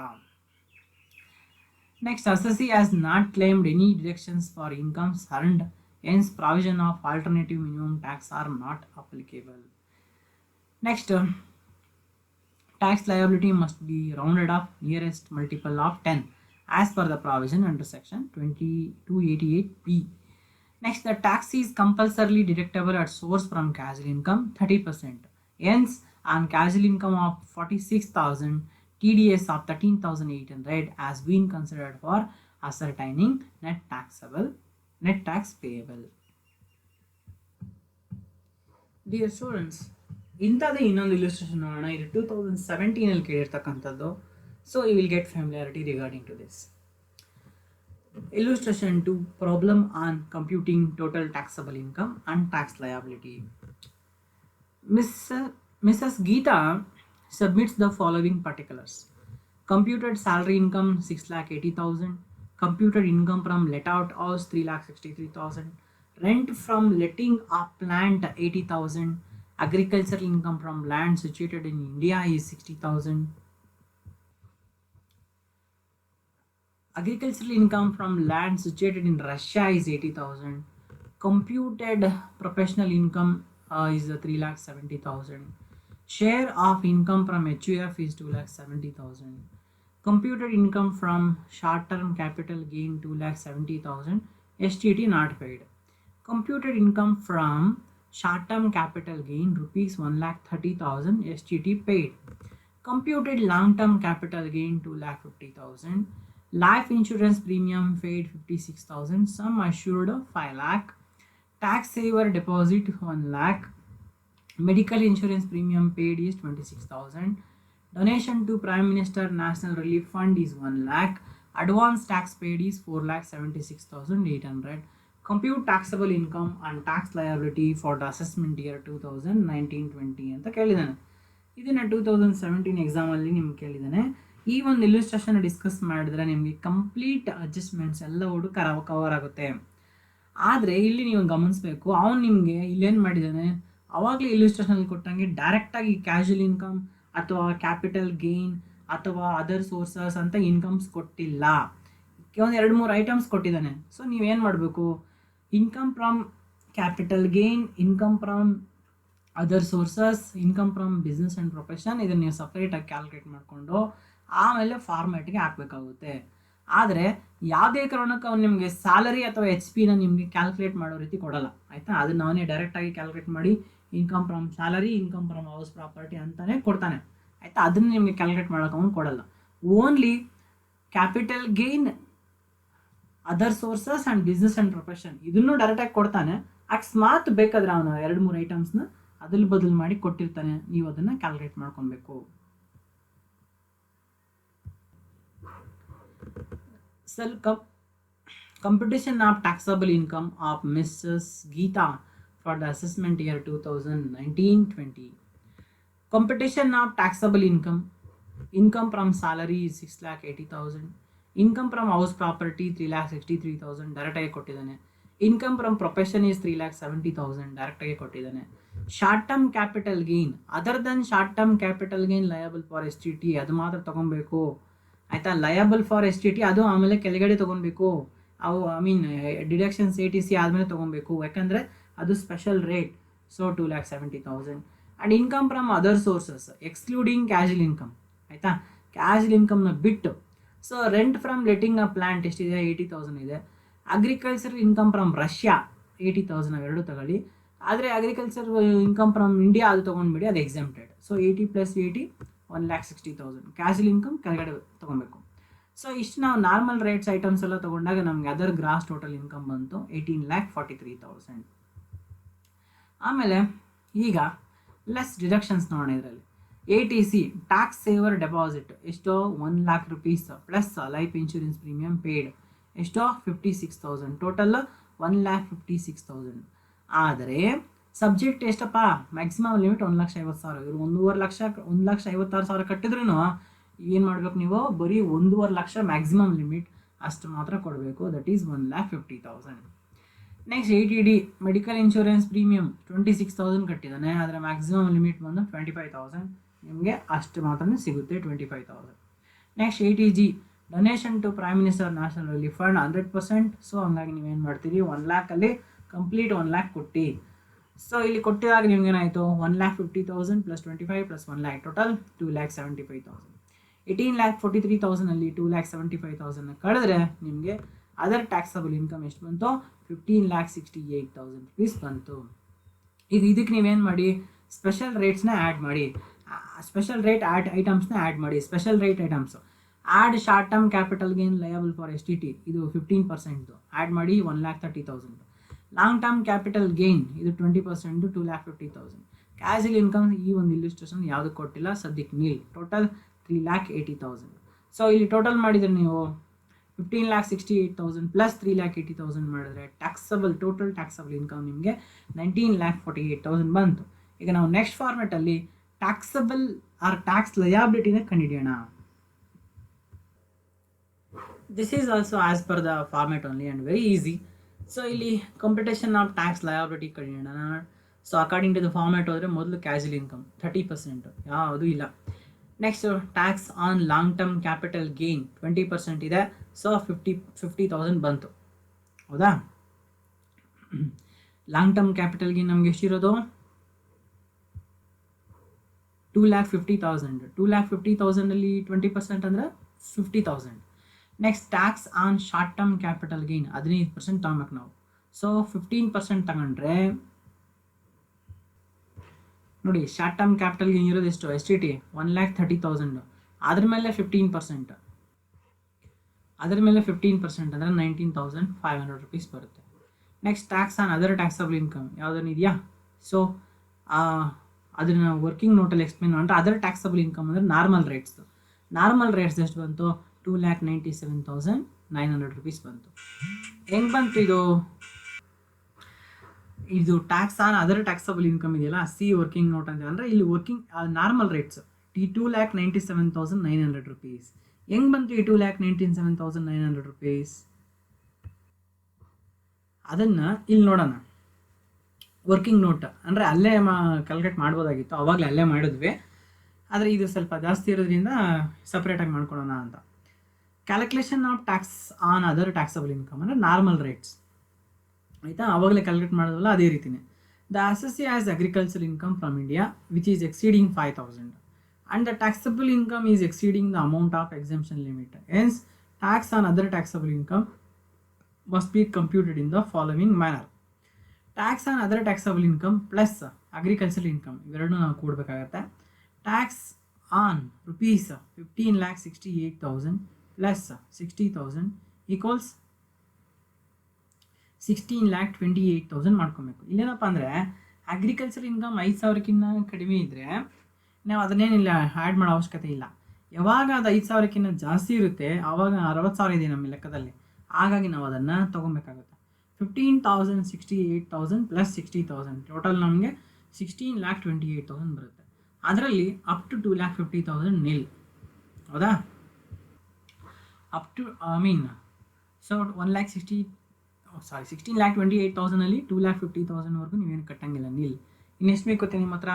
Next, SSC has not claimed any deductions for incomes earned. Hence, provision of alternative minimum tax are not applicable. Next, tax liability must be rounded off nearest multiple of 10 as per the provision under section 2288B. Next, the tax is compulsorily deductible at source from casual income 30%. Hence, on casual income of 46,000, TDS of 13,800 has been considered for ascertaining net tax payable. Dear students, ಇಂಥದ್ದೇ ಇನ್ನೊಂದು ಇಲ್ಲುಸ್ಟ್ರೇಷನ್ ನೋಡೋಣ. ಇದು 2017 ಕೇಳಿರ್ತಕ್ಕಂಥದ್ದು. So you will get familiarity regarding to this. Illustration 2, problem on computing total taxable income and tax liability. Mrs. Geeta submits the following particulars. Computed salary income 6,80,000, computed income from let out house 3,63,000, rent from letting a plant 80,000, agricultural income from land situated in India is 60,000. Agricultural income from land situated in Russia is 80,000. Computed professional income is 3,70,000. Share of income from HUF is 2,70,000. Computed income from short-term capital gain 2,70,000. STT not paid. Computed income from short-term capital gain rupees 1,30,000. STT paid. Computed long-term capital gain 2,50,000. Life insurance premium paid 56,000. Sum assured 5 lakh. Tax saver deposit 1 lakh. Medical insurance premium paid is 26,000. Donation to Prime Minister National Relief Fund is 1 lakh. Advance tax paid is 4,76,800. Compute taxable income and tax liability for the assessment year 2019-20 ಅಂತ ಕೇಳಿದ್ದಾನೆ. ಇದನ್ನು 2017 ಎಕ್ಸಾಮಲ್ಲಿ ನಿಮ್ಗೆ ಕೇಳಿದ್ದಾನೆ. ಈ ಒಂದು ಇಲ್ಲುಸ್ಟ್ರೇಷನ್ discuss ಮಾಡಿದ್ರೆ ನಿಮಗೆ complete adjustments ಎಲ್ಲ cover ಆಗುತ್ತೆ. ಆದರೆ ಇಲ್ಲಿ ನೀವು ಗಮನಿಸಬೇಕು, ಅವನು ನಿಮಗೆ ಇಲ್ಲೇನು ಮಾಡಿದ್ದಾನೆ, ಅವಾಗಲೇ ಇಲ್ಲುಸ್ಟ್ರೇಷನಲ್ಲಿ ಕೊಟ್ಟಂಗೆ ಡೈರೆಕ್ಟಾಗಿ ಕ್ಯಾಶುವಲ್ ಇನ್ಕಮ್ ಅಥವಾ ಕ್ಯಾಪಿಟಲ್ ಗೇನ್ ಅಥವಾ ಅದರ್ ಸೋರ್ಸಸ್ ಅಂತ ಇನ್ಕಮ್ಸ್ ಕೊಟ್ಟಿಲ್ಲ. ಒಂದು 2-3 ಐಟಮ್ಸ್ ಕೊಟ್ಟಿದ್ದಾನೆ. ಸೊ ನೀವೇನು ಮಾಡಬೇಕು, income from capital gain, income from other sources, income from business and profession, ಇದನ್ನು ನೀವು ಸಪ್ರೇಟಾಗಿ ಕ್ಯಾಲ್ಕುಲೇಟ್ ಮಾಡಿಕೊಂಡು ಆಮೇಲೆ ಫಾರ್ಮ್ಯಾಟ್ಗೆ ಹಾಕಬೇಕಾಗುತ್ತೆ. ಆದರೆ ಯಾವುದೇ ಕಾರಣಕ್ಕೆ ಅವ್ನು ನಿಮಗೆ ಸ್ಯಾಲರಿ ಅಥವಾ HP ನಿಮಗೆ ಕ್ಯಾಲ್ಕುಲೇಟ್ ಮಾಡೋ ರೀತಿ ಕೊಡಲ್ಲ, ಆಯಿತಾ. ಅದನ್ನು ಅವನೇ ಡೈರೆಕ್ಟಾಗಿ ಕ್ಯಾಲ್ಕುಲೇಟ್ ಮಾಡಿ income from salary, income from house property ಅಂತಲೇ ಕೊಡ್ತಾನೆ, ಆಯಿತಾ. ಅದನ್ನು ನಿಮಗೆ ಕ್ಯಾಲ್ಕುಲೇಟ್ ಮಾಡೋಕೆ ಅವನು ಕೊಡಲ್ಲ. Only capital gain, other sources and business and profession ಇದನ್ನು ಡೈರೆಕ್ಟಾಗಿ ಕೊಡ್ತಾನೆ. ಅಕಸ್ಮಾತ್ ಬೇಕಾದ್ರೆ ಅವನು 2-3 ಐಟಮ್ಸ್ನ ಅದಲು ಬದಲು ಮಾಡಿ ಕೊಟ್ಟಿರ್ತಾನೆ, ನೀವು ಅದನ್ನು ಕ್ಯಾಲ್ಕುಲೇಟ್ ಮಾಡ್ಕೊಬೇಕು. Computation of taxable income of Mrs. Geeta for the assessment year 2019-20. Computation of taxable income. Income from salary is 6,80,000. Income from house property 3,63,000 direct ಆಗಿ ಕೊಟ್ಟಿದ್ದಾನೆ. Income from profession is 3,70,000 direct ಆಗಿ ಕೊಟ್ಟಿದ್ದಾನೆ. Short term capital gain, other than short term capital gain liable for STT ಅದು ಮಾತ್ರ ತೊಗೊಬೇಕು, ಆಯಿತಾ. Liable for STT ಅದು ಆಮೇಲೆ ಕೆಳಗಡೆ ತೊಗೊಬೇಕು. ಅವು ಡಿಡಕ್ಷನ್ಸ್ ATC ಆದಮೇಲೆ ತೊಗೊಬೇಕು, ಯಾಕಂದರೆ ಅದು special rate. So 2,70,000. And income from other sources excluding casual income, ಆಯಿತಾ. ಕ್ಯಾಶುವಲ್ ಇನ್ಕಮ್ನ ಬಿಟ್ಟು. So rent from letting a plant ಎಷ್ಟಿದೆ, 80,000 ಇದೆ. ಅಗ್ರಿಕಲ್ಚರ್ ಇನ್ಕಮ್ ಫ್ರಮ್ ರಷ್ಯಾ 80,000 ಅವೆರಡು ತಗೊಳ್ಳಿ. ಆದರೆ ಅಗ್ರಿಕಲ್ಚರ್ ಇನ್ಕಮ್ ಫ್ರಮ್ ಇಂಡಿಯಾ ಅದು ತೊಗೊಂಡ್ಬಿಡಿ, ಅದು ಎಕ್ಸೆಂಪ್ಟೆಡ್. ಸೊ 80 + 80 1,60,000. ಕ್ಯಾಶುವಲ್ ಇನ್ಕಮ್ ಕೆಳಗಡೆ ತೊಗೊಬೇಕು. ಸೊ ಇಷ್ಟು ನಾವು ನಾರ್ಮಲ್ ರೇಟ್ಸ್ ಐಟಮ್ಸ್ ಎಲ್ಲ ತೊಗೊಂಡಾಗ ನಮಗೆ ಅದರ್ ಗ್ರಾಸ್ ಟೋಟಲ್ ಇನ್ಕಮ್ ಬಂತು 18,43,000. ಆಮೇಲೆ ಈಗ ಲೆಸ್ ಡಿಡಕ್ಷನ್ಸ್ ನೋಡೋಣ. ಇದರಲ್ಲಿ ATC ಟ್ಯಾಕ್ಸ್ ಸೇವರ್ ಡೆಪಾಸಿಟ್ ಎಷ್ಟೋ 1 lakh rupees plus life insurance premium paid ಎಷ್ಟೋ 56,000, ಟೋಟಲ್ 1,56,000. ಆದರೆ ಸಬ್ಜೆಕ್ಟ್ ಎಷ್ಟಪ್ಪ, ಮ್ಯಾಕ್ಸಿಮಮ್ ಲಿಮಿಟ್ 1,50,000. ಇವರು 1,56,000 ಕಟ್ಟಿದ್ರೂ ಏನು ಮಾಡಬೇಕು, ನೀವು ಬರೀ 1.5 ಲಕ್ಷ ಮ್ಯಾಕ್ಸಿಮಮ್ ಲಿಮಿಟ್ ಅಷ್ಟು ಮಾತ್ರ ಕೊಡಬೇಕು, that is 1,50,000. Next ATD medical insurance premium 26,000 ಕಟ್ಟಿದ್ದಾನೆ, ಅದರ ಮ್ಯಾಕ್ಸಿಮಮ್ ಲಿಮಿಟ್ ಬಂದು 25,000. ನಿಮಗೆ ಅಷ್ಟು ಮಾತ್ರ ಸಿಗುತ್ತೆ, 25,000. Next ATG donation to prime minister national relief fund 100%. So ಹಂಗಾಗಿ ನೀವೇನು ಮಾಡ್ತೀರಿ, 1 lakhಲ್ಲಿ ಕಂಪ್ಲೀಟ್ 1 lakh ಕೊಟ್ಟು. ಸೊ ಇಲ್ಲಿ ಕೊಟ್ಟಿದಾಗ ನಿಮ್ಗೇನಾಯಿತು, 1,50,000 + 25 + 1 lakh ಟೋಟಲ್ 2,75,000. 18,43,000 2,75,000 ಕಳೆದ್ರೆ ನಿಮಗೆ ಅದರ್ ಟ್ಯಾಕ್ಸಬಲ್ ಇನ್ಕಮ್ ಎಷ್ಟು ಬಂತು? 15,68,000 rupees ಬಂತು. ಈಗ ಇದಕ್ಕೆ ನೀವೇನು ಮಾಡಿ, ಸ್ಪೆಷಲ್ ರೇಟ್ಸ್ನ ಆ್ಯಡ್ ಮಾಡಿ, ಸ್ಪೆಷಲ್ ರೇಟ್ ಐಟಮ್ಸ್ನ ಆ್ಯಡ್ ಮಾಡಿ. Special rate items add short term capital gain liable for STT ಇದು 15% ಆ್ಯಡ್ ಮಾಡಿ 1,30,000. ಲಾಂಗ್ ಟರ್ಮ್ ಕ್ಯಾಪಿಟಲ್ ಗೇನ್ ಇದು 20% 2,50,000. ಕ್ಯಾಶುವಲ್ ಇನ್ಕಮ್ ಈ ಒಂದು ಇಲ್ಲಿಸ್ಟ್ರೇಷನ್ ಯಾವುದು ಕೊಟ್ಟಿಲ್ಲ ಸದ್ಯಕ್ಕೆ ನೀಲ್. ಟೋಟಲ್ 3,80,000. ಸೊ ಇಲ್ಲಿ ಟೋಟಲ್ ಮಾಡಿದರೆ ನೀವು 15,68,000 ಪ್ಲಸ್ 3,80,000 ಮಾಡಿದ್ರೆ ಟೋಟಲ್ ಟ್ಯಾಕ್ಸಬಲ್ ಇನ್ಕಮ್ ನಿಮಗೆ 19,48,000 ಬಂತು. ಈಗ ನಾವು ನೆಕ್ಸ್ಟ್ ಫಾರ್ಮೆಟಲ್ಲಿ ಟ್ಯಾಕ್ಸಬಲ್ ಆರ್ ಟ್ಯಾಕ್ಸ್ ಲಯಾಬಿಲಿಟಿನ ಕಂಡುಹಿಡಿಯೋಣ. This is also as per the format only and very easy. So ಇಲ್ಲಿ ಕಂಪ್ಯೂಟೇಷನ್ ಆಫ್ ಟ್ಯಾಕ್ಸ್ ಲಯಾಬಿಲಿಟಿ ಕಂಡುಹಿಡಿಯೋಣ. So according to the format ಹೋದರೆ ಮೊದಲು ಕ್ಯಾಶುವಲ್ ಇನ್ಕಮ್ 30% ಯಾವುದು ಇಲ್ಲ. Next tax on long term capital gain 20% ಇದೆ. So 50,000 ಬಂತು, ಹೌದಾ? Long term capital gain ನಮ್ಗೆ ಎಷ್ಟಿರೋದು? 2,50,000. 2,50,000 20% ಅಂದರೆ 50,000. Next tax on short term capital gain 15% ತಗೊಬೇಕು ನಾವು. ಸೊ 15% ತಗೊಂಡ್ರೆ ನೋಡಿ, ಶಾರ್ಟ್ ಟರ್ಮ್ ಕ್ಯಾಪಿಟಲ್ ಗೇನ್ ಇರೋದು ಎಷ್ಟು? STT 1,30,000. ಅದ್ರ ಮೇಲೆ 15%, ಅಂದರೆ 19,500 rupees ಬರುತ್ತೆ. Next tax on other taxable income ಯಾವುದನ್ನು ಇದೆಯಾ? ಸೊ ಅದನ್ನು ವರ್ಕಿಂಗ್ ನೋಟಲ್ಲಿ ಎಕ್ಸ್ಪ್ಲೇನ್ ಮಾಡಿದ್ರೆ ಅದರ್ ಟ್ಯಾಕ್ಸಬಲ್ ಇನ್ಕಮ್ ಅಂದರೆ ನಾರ್ಮಲ್ ರೇಟ್ಸ್ ಎಷ್ಟು ಬಂತು? 2,97,900 rupees ಬಂತು. ಹೆಂಗೆ ಬಂತು ಇದು tax on other taxable income ಇದೆಯಲ್ಲ, ಸಿ ವರ್ಕಿಂಗ್ ನೋಟ್ ಅಂತ. ಅಂದರೆ ಇಲ್ಲಿ ವರ್ಕಿಂಗ್ ನಾರ್ಮಲ್ ರೇಟ್ಸ್ 2,97,900 rupees. ಹೆಂಗೆ ಬಂತು ಈ 2,97,900 rupees? ಅದನ್ನು ಇಲ್ಲಿ ನೋಡೋಣ. ವರ್ಕಿಂಗ್ ನೋಟ್ ಅಂದರೆ ಅಲ್ಲೇ ಕ್ಯಾಲ್ಕುಲೇಟ್ ಮಾಡ್ಬೋದಾಗಿತ್ತು, ಅವಾಗಲೇ ಅಲ್ಲೇ ಮಾಡಿದ್ವಿ. ಆದರೆ ಇದು ಸ್ವಲ್ಪ ಜಾಸ್ತಿ ಇರೋದ್ರಿಂದ ಸಪ್ರೇಟಾಗಿ ಮಾಡ್ಕೊಳ್ಳೋಣ ಅಂತ. Calculation of tax on other taxable income ಅಂದರೆ ನಾರ್ಮಲ್ ರೇಟ್ಸ್, ಆಯಿತಾ? ಅವಾಗಲೇ ಕ್ಯಾಲ್ಕುಲೇಟ್ ಮಾಡೋದಲ್ಲ, ಅದೇ ರೀತಿಯೇ. The assessee as agriculture income from India which is exceeding 5,000 and the taxable income is exceeding the amount of exemption limit. Hence, tax on other taxable income must be computed in the following manner. Tax on other taxable income plus agricultural income ಇವೆರಡನ್ನೂ ನಾವು ಕೂಡಬೇಕಾಗತ್ತೆ. Tax on rupees 15,68,000 plus 60,000 equals 16,28,000 ಮಾಡ್ಕೊಬೇಕು. ಇಲ್ಲೇನಪ್ಪ ಅಂದರೆ agriculture income 5,000ಕ್ಕಿಂತ ಕಡಿಮೆ ಇದ್ದರೆ ನಾವು ಅದನ್ನೇನಿಲ್ಲ add ಮಾಡೋ ಅವಶ್ಯಕತೆ ಇಲ್ಲ. ಯಾವಾಗ ಅದು 5,000ಕ್ಕಿಂತ ಜಾಸ್ತಿ ಇರುತ್ತೆ ಆವಾಗ 60,000 ಇದೆ ನಮ್ಮ ಲೆಕ್ಕದಲ್ಲಿ, ಹಾಗಾಗಿ ನಾವು ಅದನ್ನು ತೊಗೊಬೇಕಾಗುತ್ತೆ. 15,68,000 ಪ್ಲಸ್ 60,000 ಟೋಟಲ್ ನಮಗೆ 16,28,000 ಬರುತ್ತೆ. ಅದರಲ್ಲಿ ಅಪ್ ಟು 2,50,000 ನಿಲ್, ಹೌದಾ? ಅಪ್ ಟು ಸೊ 16,28,000 2,50,000ವರೆಗೂ ನೀವೇನು ಕಟ್ಟಂಗಿಲ್ಲ, ನಿಲ್. ಇನ್ನೆಷ್ಟು ಬೇಕು ಗೊತ್ತೆ ನಿಮ್ಮ ಹತ್ರ?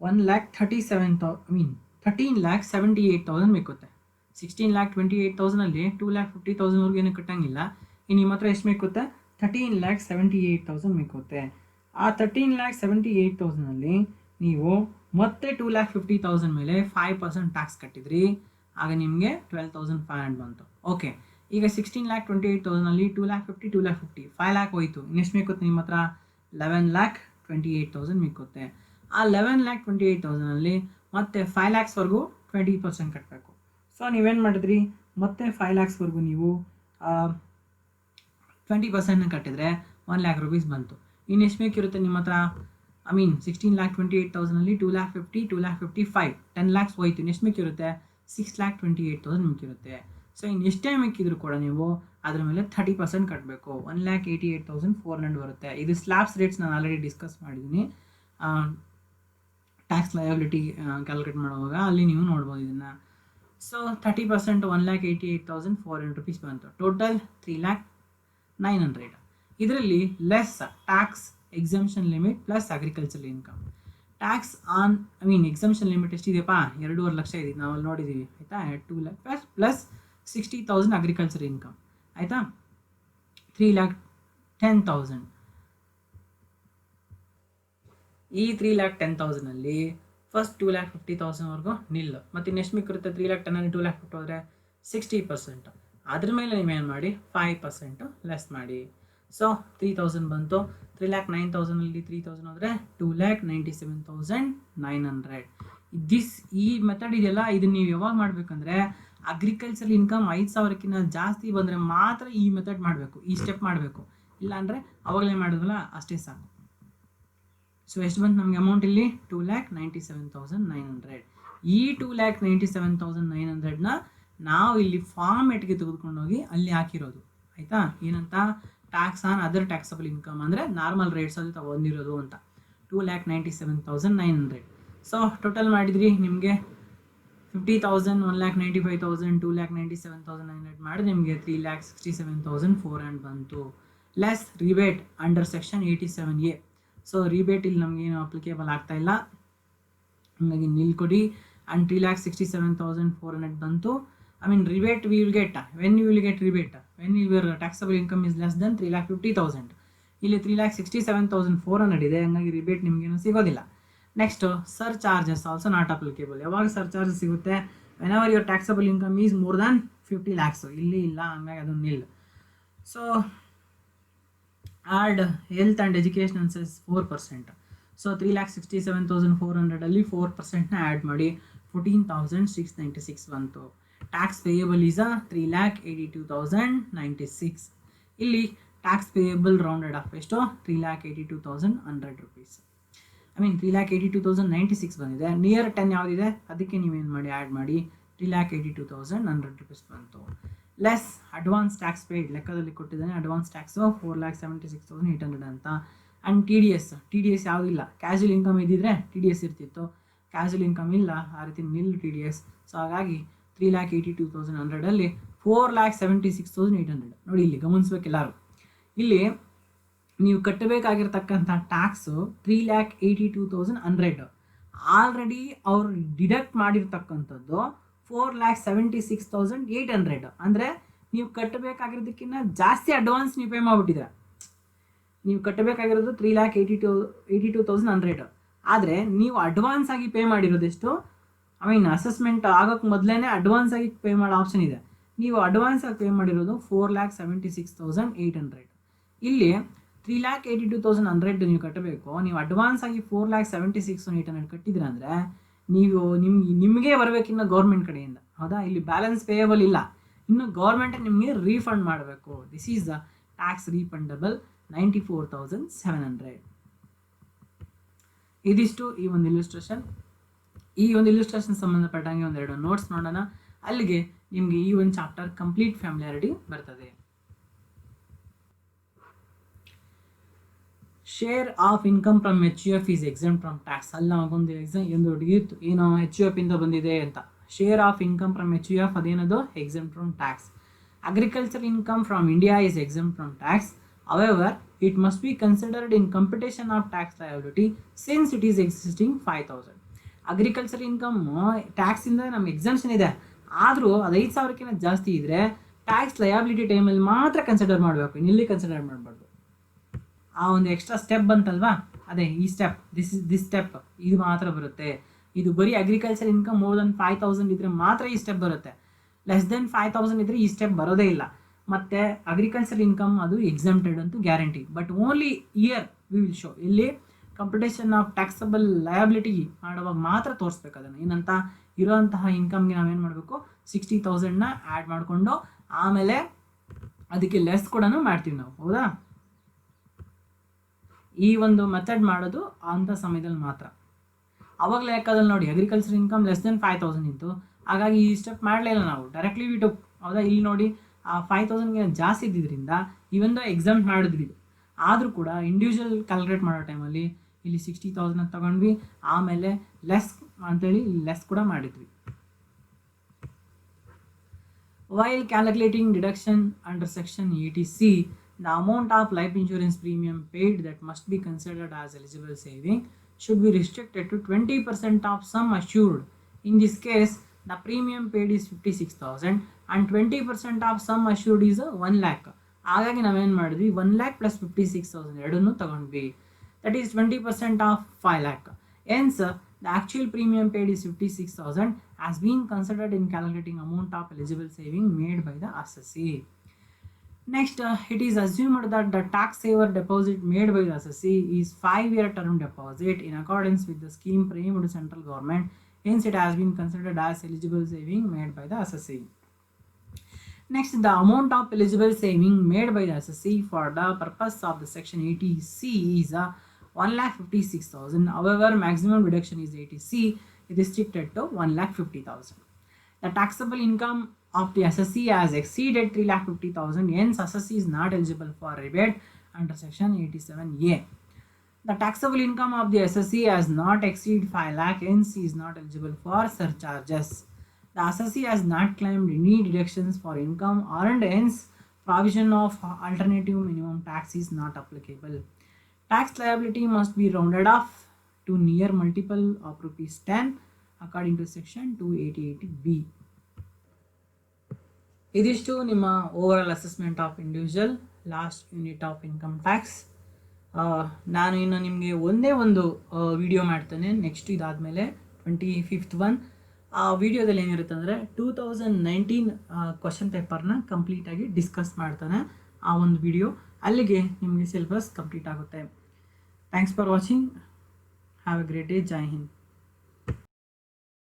13,78,000 ಬೇಕುತ್ತೆ. 16,28,000 2,50,000ವರೆಗೂ ಏನು ಕಟ್ಟಂಗಿಲ್ಲ. ಇನ್ನು ನಿಮ್ಮ ಹತ್ರ ಎಷ್ಟು ಬೇಕುತ್ತೆ? 13,78,000 ಬೇಕುತ್ತೆ. ಆ 13,78,000 ನೀವು ಮತ್ತೆ 2,50,000 ಮೇಲೆ 5% ಟ್ಯಾಕ್ಸ್ ಕಟ್ಟಿದ್ರಿ, ಆಗ ನಿಮಗೆ 12,500 ಬಂತು. ಓಕೆ, ಈಗ 16,28,000 2,50,000 2,50,000 5,00,000 ಹೋಯಿತು. ಇನ್ನೆಷ್ಟು ಬೇಕುತ್ತೆ ನಿಮ್ಮ ಹತ್ರ? 11,28,000 ಬೇಕುತ್ತೆ. ಆ 11,28,000 ಮತ್ತೆ 5,00,000ವರೆಗೂ 20% ಕಟ್ಟಬೇಕು. ಸೊ ನೀವೇನು ಮಾಡಿದ್ರಿ? ಮತ್ತೆ 5,00,000ವರೆಗೂ ನೀವು 20% ಕಟ್ಟಿದರೆ 1,00,000 rupees ಬಂತು. ಇನ್ನು ಎಷ್ಟು ಬೇಕಿರುತ್ತೆ ನಿಮ್ಮ ಹತ್ರ? 16,28,000 2,50,000 2,50,000 10 lakhs ಹೋಯ್ತು. ಎಷ್ಟು ಬೇಕಿರುತ್ತೆ? 6,28,000 ಮಿಕ್ಕಿರುತ್ತೆ. ಸೊ ಇನ್ನು ಎಷ್ಟೇ ಮಿಕ್ಕಿದ್ರು ಕೂಡ ನೀವು ಅದ್ರ ಮೇಲೆ 30% ಕಟ್ಟಬೇಕು. 1,88,400 ಬರುತ್ತೆ. ಇದು ಸ್ಲ್ಯಾಬ್ಸ್ ರೇಟ್ಸ್ ನಾನು ಆಲ್ರೆಡಿ ಡಿಸ್ಕಸ್ ಮಾಡಿದ್ದೀನಿ. ಟ್ಯಾಕ್ಸ್ ಲಯಬಿಲಿಟಿ ಕ್ಯಾಲ್ಕುಲೇಟ್ ಮಾಡುವಾಗ ಅಲ್ಲಿ ನೀವು ನೋಡ್ಬೋದು ಇದನ್ನು. ಸೊ 30% 1,88,400 rupees ಬಂತು. ಟೋಟಲ್ 3,09,00,000. ಇದರಲ್ಲಿ less tax exemption limit plus agriculture income. Tax on exemption limit ಎಷ್ಟಿದೆಯಪ್ಪ? 2.5 ಲಕ್ಷ ಇದೆ, ನಾವು ಅಲ್ಲಿ ನೋಡಿದ್ದೀವಿ, ಆಯಿತಾ? 2 lakh ಪ್ಲಸ್ 60,000 ಅಗ್ರಿಕಲ್ಚರ್ ಇನ್ಕಮ್, ಆಯಿತಾ? 3,10,000. ಈ 3,10,000 ಫಸ್ಟ್ 2,50,000ವರೆಗೂ ನಿಲ್, ಮತ್ತು ಇನ್ನೆಷ್ಟು ಮಿಕ್ಕಿರುತ್ತೆ 3,10,000 2,50,000 ಹೋದರೆ 60%. ಅದ್ರ ಮೇಲೆ ನೀವೇನು ಮಾಡಿ 5% ಲೆಸ್ ಮಾಡಿ. ಸೊ 3,000 ಬಂತು. 3,09,000ಅಲ್ಲಿ 3,000 ಹೋದರೆ 2,97,900. ಈ ಮೆಥಡ್ ಇದೆಯಲ್ಲ, ಇದನ್ನು ನೀವು ಯಾವಾಗ ಮಾಡಬೇಕಂದ್ರೆ ಅಗ್ರಿಕಲ್ಚರ್ ಇನ್ಕಮ್ 5,000ಕ್ಕಿಂತ ಜಾಸ್ತಿ ಬಂದರೆ ಮಾತ್ರ ಈ ಮೆಥಡ್ ಮಾಡಬೇಕು, ಈ ಸ್ಟೆಪ್ ಮಾಡಬೇಕು. ಇಲ್ಲಾಂದರೆ ಅವಾಗಲೇ ಮಾಡಿದ್ವಲ್ಲ ಅಷ್ಟೇ ಸಾಕು. ಸೊ ಎಷ್ಟು ಬಂತು ನಮಗೆ ಅಮೌಂಟ್ ಇಲ್ಲಿ 2,97,900. ಈ 2,97,900ನ ನಾವು ಇಲ್ಲಿ ಫಾರ್ಮೆಟ್ಗೆ ತೆಗೆದುಕೊಂಡೋಗಿ ಅಲ್ಲಿ ಹಾಕಿರೋದು, ಆಯಿತಾ? ಏನಂತ, tax on other taxable income, ಅಂದರೆ ನಾರ್ಮಲ್ ರೇಟ್ಸ್ ಅದು ತಗೊಂಡಿರೋದು ಅಂತ. 2,97,900. ಸೊ ಟೋಟಲ್ ಮಾಡಿದ್ರಿ ನಿಮಗೆ 50,000, 1,95,000, 2,97,900 ಮಾಡಿ ನಿಮಗೆ 3,67,400 ಬಂತು. Less rebate under section 87A. So rebate ಇಲ್ಲಿ ನಮಗೇನು ಅಪ್ಲಿಕೇಬಲ್ ಆಗ್ತಾ ಇಲ್ಲ, ಹಾಗಾಗಿ ನಿಲ್ ಕೊಡಿ. ಆ್ಯಂಡ್ 3,67,400 ಬಂತು. I mean rebate we will get when you will get rebate when your taxable income is less than 3,50,000. ಇಲ್ಲಿ 3,67,400 ಇದೆ, ಹಂಗಾಗಿ ರಿಬೇಟ್ ನಿಮಗೇನು ಸಿಗೋದಿಲ್ಲ. Next surcharges also not applicable. ಯಾವಾಗ ಸರ್ ಚಾರ್ಜಸ್ ಸಿಗುತ್ತೆ, whenever your taxable income is more than 50 lakhs. ಇಲ್ಲಿ ಇಲ್ಲ, ಹಂಗಾಗಿ ಅದು nil. So add health and education ಅನ್ಸಸ್ 4%. ಸೊ 3,67,400ಅಲ್ಲಿ 4%ನ ಆ್ಯಡ್ ಮಾಡಿ 14,696 ಬಂತು. Tax payable is 3,82,096. ಇಲ್ಲಿ ಟ್ಯಾಕ್ಸ್ ಪೇಯಬಲ್ ರೌಂಡೆಡ್ ಆಫ್ ಎಷ್ಟು 3,82,100 rupees. ಐ ಮೀನ್ 3,82,096 ಬಂದಿದೆ. ನಿಯರ್ 10 ಯಾವುದಿದೆ ಅದಕ್ಕೆ ನೀವೇನು ಮಾಡಿ ಆ್ಯಡ್ ಮಾಡಿ 3,82,100 rupees ಬಂತು. ಲೆಸ್ ಅಡ್ವಾನ್ಸ್ ಟ್ಯಾಕ್ಸ್ ಪೇಯ್ಡ್, ಲೆಕ್ಕದಲ್ಲಿ ಕೊಟ್ಟಿದ್ದಾನೆ ಅಡ್ವಾನ್ಸ್ ಟ್ಯಾಕ್ಸು 4,76,800 ಅಂತ. ಆ್ಯಂಡ್ ಟಿ ಡಿ ಎಸ್ ಯಾವುದಿಲ್ಲ. ಕ್ಯಾಶುವಲ್ ಇನ್ಕಮ್ ಇದ್ದಿದ್ರೆ ಟಿ ಡಿ ಎಸ್ ಇರ್ತಿತ್ತು, ಕ್ಯಾಶುವಲ್ ಇನ್ಕಮ್ ಇಲ್ಲ, ಆ ರೀತಿ nil T D S. So ಹಾಗಾಗಿ 3,82,100ಅಲ್ಲಿ 4,76,800. ನೋಡಿ ಇಲ್ಲಿ ಗಮನಿಸ್ಬೇಕೆಲ್ಲರೂ, ಇಲ್ಲಿ ನೀವು ಕಟ್ಟಬೇಕಾಗಿರ್ತಕ್ಕಂಥ ಟ್ಯಾಕ್ಸು 3,82,100. ಆಲ್ರೆಡಿ ಅವರು ಡಿಡಕ್ಟ್ ಮಾಡಿರ್ತಕ್ಕಂಥದ್ದು 4,76,800. ಅಂದರೆ ನೀವು ಕಟ್ಟಬೇಕಾಗಿರೋದಕ್ಕಿಂತ ಜಾಸ್ತಿ ಅಡ್ವಾನ್ಸ್ ನೀವು ಪೇ ಮಾಡಿಬಿಟ್ಟಿದ್ದೀರ. ನೀವು ಕಟ್ಟಬೇಕಾಗಿರೋದು 3,82,100. ಆದರೆ ನೀವು ಅಡ್ವಾನ್ಸ್ ಆಗಿ ಪೇ ಮಾಡಿರೋದೆಷ್ಟು, ಐ ಮೀನ್ ಅಸೆಸ್ಮೆಂಟ್ ಆಗೋಕ್ಕೆ ಮೊದಲೇ ಅಡ್ವಾನ್ಸ್ ಆಗಿ ಪೇ ಮಾಡೋ ಆಪ್ಷನ್ ಇದೆ. ನೀವು ಅಡ್ವಾನ್ಸ್ ಆಗಿ ಪೇ ಮಾಡಿರೋದು 4,76,800. ಇಲ್ಲಿ 3,82,100 ನೀವು ಕಟ್ಟಬೇಕು. ನೀವು ಅಡ್ವಾನ್ಸ್ ಆಗಿ 4,76,800 ಕಟ್ಟಿದ್ರೆ ಅಂದರೆ ನೀವು ನಿಮಗೆ ಬರಬೇಕಿನ್ನು ಗೌರ್ಮೆಂಟ್ ಕಡೆಯಿಂದ, ಹೌದಾ? ಇಲ್ಲಿ ಬ್ಯಾಲೆನ್ಸ್ ಪೇಯಬಲ್ ಇಲ್ಲ, ಇನ್ನು ಗೌರ್ಮೆಂಟ್ ನಿಮಗೆ ರೀಫಂಡ್ ಮಾಡಬೇಕು. This is the tax refundable 94,700. ಇದಿಷ್ಟು ಈ ಒಂದು ಇಲಿಸ್ಟ್ರೇಷನ್. ಈ ಒಂದು ಇಲಿಸ್ಟ್ರೇಷನ್ ಸಂಬಂಧಪಟ್ಟಂಗೆ ಒಂದೆರಡು ನೋಟ್ಸ್ ನೋಡೋಣ. ಅಲ್ಲಿಗೆ ನಿಮಗೆ ಈ ಒಂದು ಚಾಪ್ಟರ್ ಕಂಪ್ಲೀಟ್ ಫ್ಯಾಮಿಲಿಯಾರಿಟಿ ಬರ್ತದೆ. Share of income from HUF is exempt from tax. ಅಲ್ಲಿ ನಮಗೊಂದು ಒಂದು ಹುಡುಗಿತ್ತು ಏನು HUF ಇಂದ ಬಂದಿದೆ ಅಂತ. Share of income from HUF ಅದೇನದು exempt from tax. Agriculture income from India is exempt from tax. However, it must be considered in computation of tax liability since it is existing 5,000. Agriculture income ಟ್ಯಾಕ್ಸಿಂದ ನಮ್ಗೆ exemption ಇದೆ, ಆದರೂ ಅದು 5,000ಕ್ಕಿಂತ ಜಾಸ್ತಿ ಇದ್ದರೆ tax liability ಟೈಮಲ್ಲಿ ಮಾತ್ರ ಕನ್ಸಿಡರ್ ಮಾಡಬೇಕು, ಇಲ್ಲಿ ಕನ್ಸಿಡರ್ ಮಾಡಬಾರ್ದು. ಆ ಒಂದು ಎಕ್ಸ್ಟ್ರಾ ಸ್ಟೆಪ್ ಬಂತಲ್ವಾ, ಅದೇ ಈ ಸ್ಟೆಪ್, ದಿಸ್ ಸ್ಟೆಪ್ ಇದು ಮಾತ್ರ ಬರುತ್ತೆ. ಇದು ಬರೀ ಅಗ್ರಿಕಲ್ಚರ್ ಇನ್ಕಮ್ ಮೋರ್ ದೆನ್ 5,000 ಇದ್ದರೆ ಮಾತ್ರ ಈ ಸ್ಟೆಪ್ ಬರುತ್ತೆ. ಲೆಸ್ ದೆನ್ 5,000 ಇದ್ದರೆ ಈ ಸ್ಟೆಪ್ ಬರೋದೇ ಇಲ್ಲ. ಮತ್ತು ಅಗ್ರಿಕಲ್ಚರ್ ಇನ್ಕಮ್ ಅದು ಎಕ್ಸಮ್ಟೆಡ್ ಅಂತೂ guarantee. But only year we will show. ಇಲ್ಲಿ ಕಂಪ್ಯೂಟೇಷನ್ ಆಫ್ ಟ್ಯಾಕ್ಸಬಲ್ ಲಯಬಿಲಿಟಿ ಮಾಡುವಾಗ ಮಾತ್ರ ತೋರಿಸ್ಬೇಕು ಅದನ್ನು. ಏನಂತ ಇರೋಂತಹ ಇನ್ಕಮ್ಗೆ ನಾವೇನು ಮಾಡಬೇಕು 60,000ನ ಆ್ಯಡ್ ಮಾಡಿಕೊಂಡು ಆಮೇಲೆ ಅದಕ್ಕೆ ಲೆಸ್ ಕೂಡ ಮಾಡ್ತೀವಿ ನಾವು, ಹೌದಾ? ಈ ಒಂದು ಮೆಥಡ್ ಮಾಡೋದು ಅಂಥ ಸಮಯದಲ್ಲಿ ಮಾತ್ರ. ಅವಾಗ ಲೆಕ್ಕದಲ್ಲಿ ನೋಡಿ ಅಗ್ರಿಕಲ್ಚರ್ ಇನ್ಕಮ್ ಲೆಸ್ ದೆನ್ 5,000 ಇತ್ತು, ಹಾಗಾಗಿ ಈ ಸ್ಟೆಪ್ ಮಾಡಲಿಲ್ಲ ನಾವು, ಡೈರೆಕ್ಟ್ಲಿ ವಿಟು, ಹೌದಾ? ಇಲ್ಲಿ ನೋಡಿ ಆ 5,000ಗೆ ಜಾಸ್ತಿ ಇದ್ದಿದ್ದರಿಂದ ಇವಂದು ಎಕ್ಸಾಮ್ ಮಾಡಿದ್ವಿ. ಆದರೂ ಕೂಡ ಇಂಡಿವಿಜುವಲ್ ಕ್ಯಾಲ್ಕುಲೇಟ್ ಮಾಡೋ ಟೈಮಲ್ಲಿ ಇಲ್ಲಿ 60,000 ತಗೊಂಡ್ವಿ, ಆಮೇಲೆ ಲೆಸ್ ಅಂತೇಳಿ ಲೆಸ್ ಕೂಡ ಮಾಡಿದ್ವಿ. While calculating deduction under section 80C, the amount of life insurance premium paid that must be considered as eligible saving should be restricted to 20% of sum assured. In this case, the premium paid is 56,000 and 20% of sum assured is 1 lakh. ಹಾಗಾಗಿ ನಾವೇನು ಮಾಡಿದ್ವಿ 1 lakh plus 56,000 ಎರಡನ್ನೂ ತಗೊಂಡ್ವಿ. That is 20% of 5 lakh. Hence The actual premium paid is 56,000 has been considered in calculating amount of eligible saving made by the assessee. Next, it is assumed that the tax saver deposit made by the assessee is 5-year term deposit in accordance with the scheme framed central government. Hence, it has been considered as eligible saving made by the assessee. Next, the amount of eligible saving made by the assessee for the purpose of the section 80C is 1,56,000. However, maximum deduction is 80C is restricted to 1,50,000. The taxable income of the assessee has exceeded 3,50,000. Hence, assessee is not eligible for rebate under section 87A. The taxable income of the assessee has not exceeded 5 lakh. Hence, he is not eligible for surcharges. The assessee has not claimed any deductions for income earned. Hence, provision of alternative minimum tax is not applicable. Tax liability must be rounded off to near multiple of rupees 10 according to section 288B. ಇದಿಷ್ಟು ನಿಮ್ಮ overall assessment of individual last unit of income tax. ನಾನು ಇನ್ನು ನಿಮಗೆ ಒಂದೇ ಒಂದು video ಮಾಡ್ತೇನೆ next ಇದಾದಮೇಲೆ 25th one. ಆ ವಿಡಿಯೋದಲ್ಲಿ ಏನಿರುತ್ತೆ ಅಂದರೆ 2019 ಕ್ವಶನ್ ಪೇಪರ್ನ ಕಂಪ್ಲೀಟಾಗಿ ಡಿಸ್ಕಸ್ ಮಾಡ್ತಾನೆ ಆ ಒಂದು ವಿಡಿಯೋ. ಅಲ್ಲಿಗೆ ನಿಮಗೆ ಸಿಲೆಬಸ್ ಕಂಪ್ಲೀಟ್ ಆಗುತ್ತೆ. Thanks for watching. Have A great day. Jai Hind.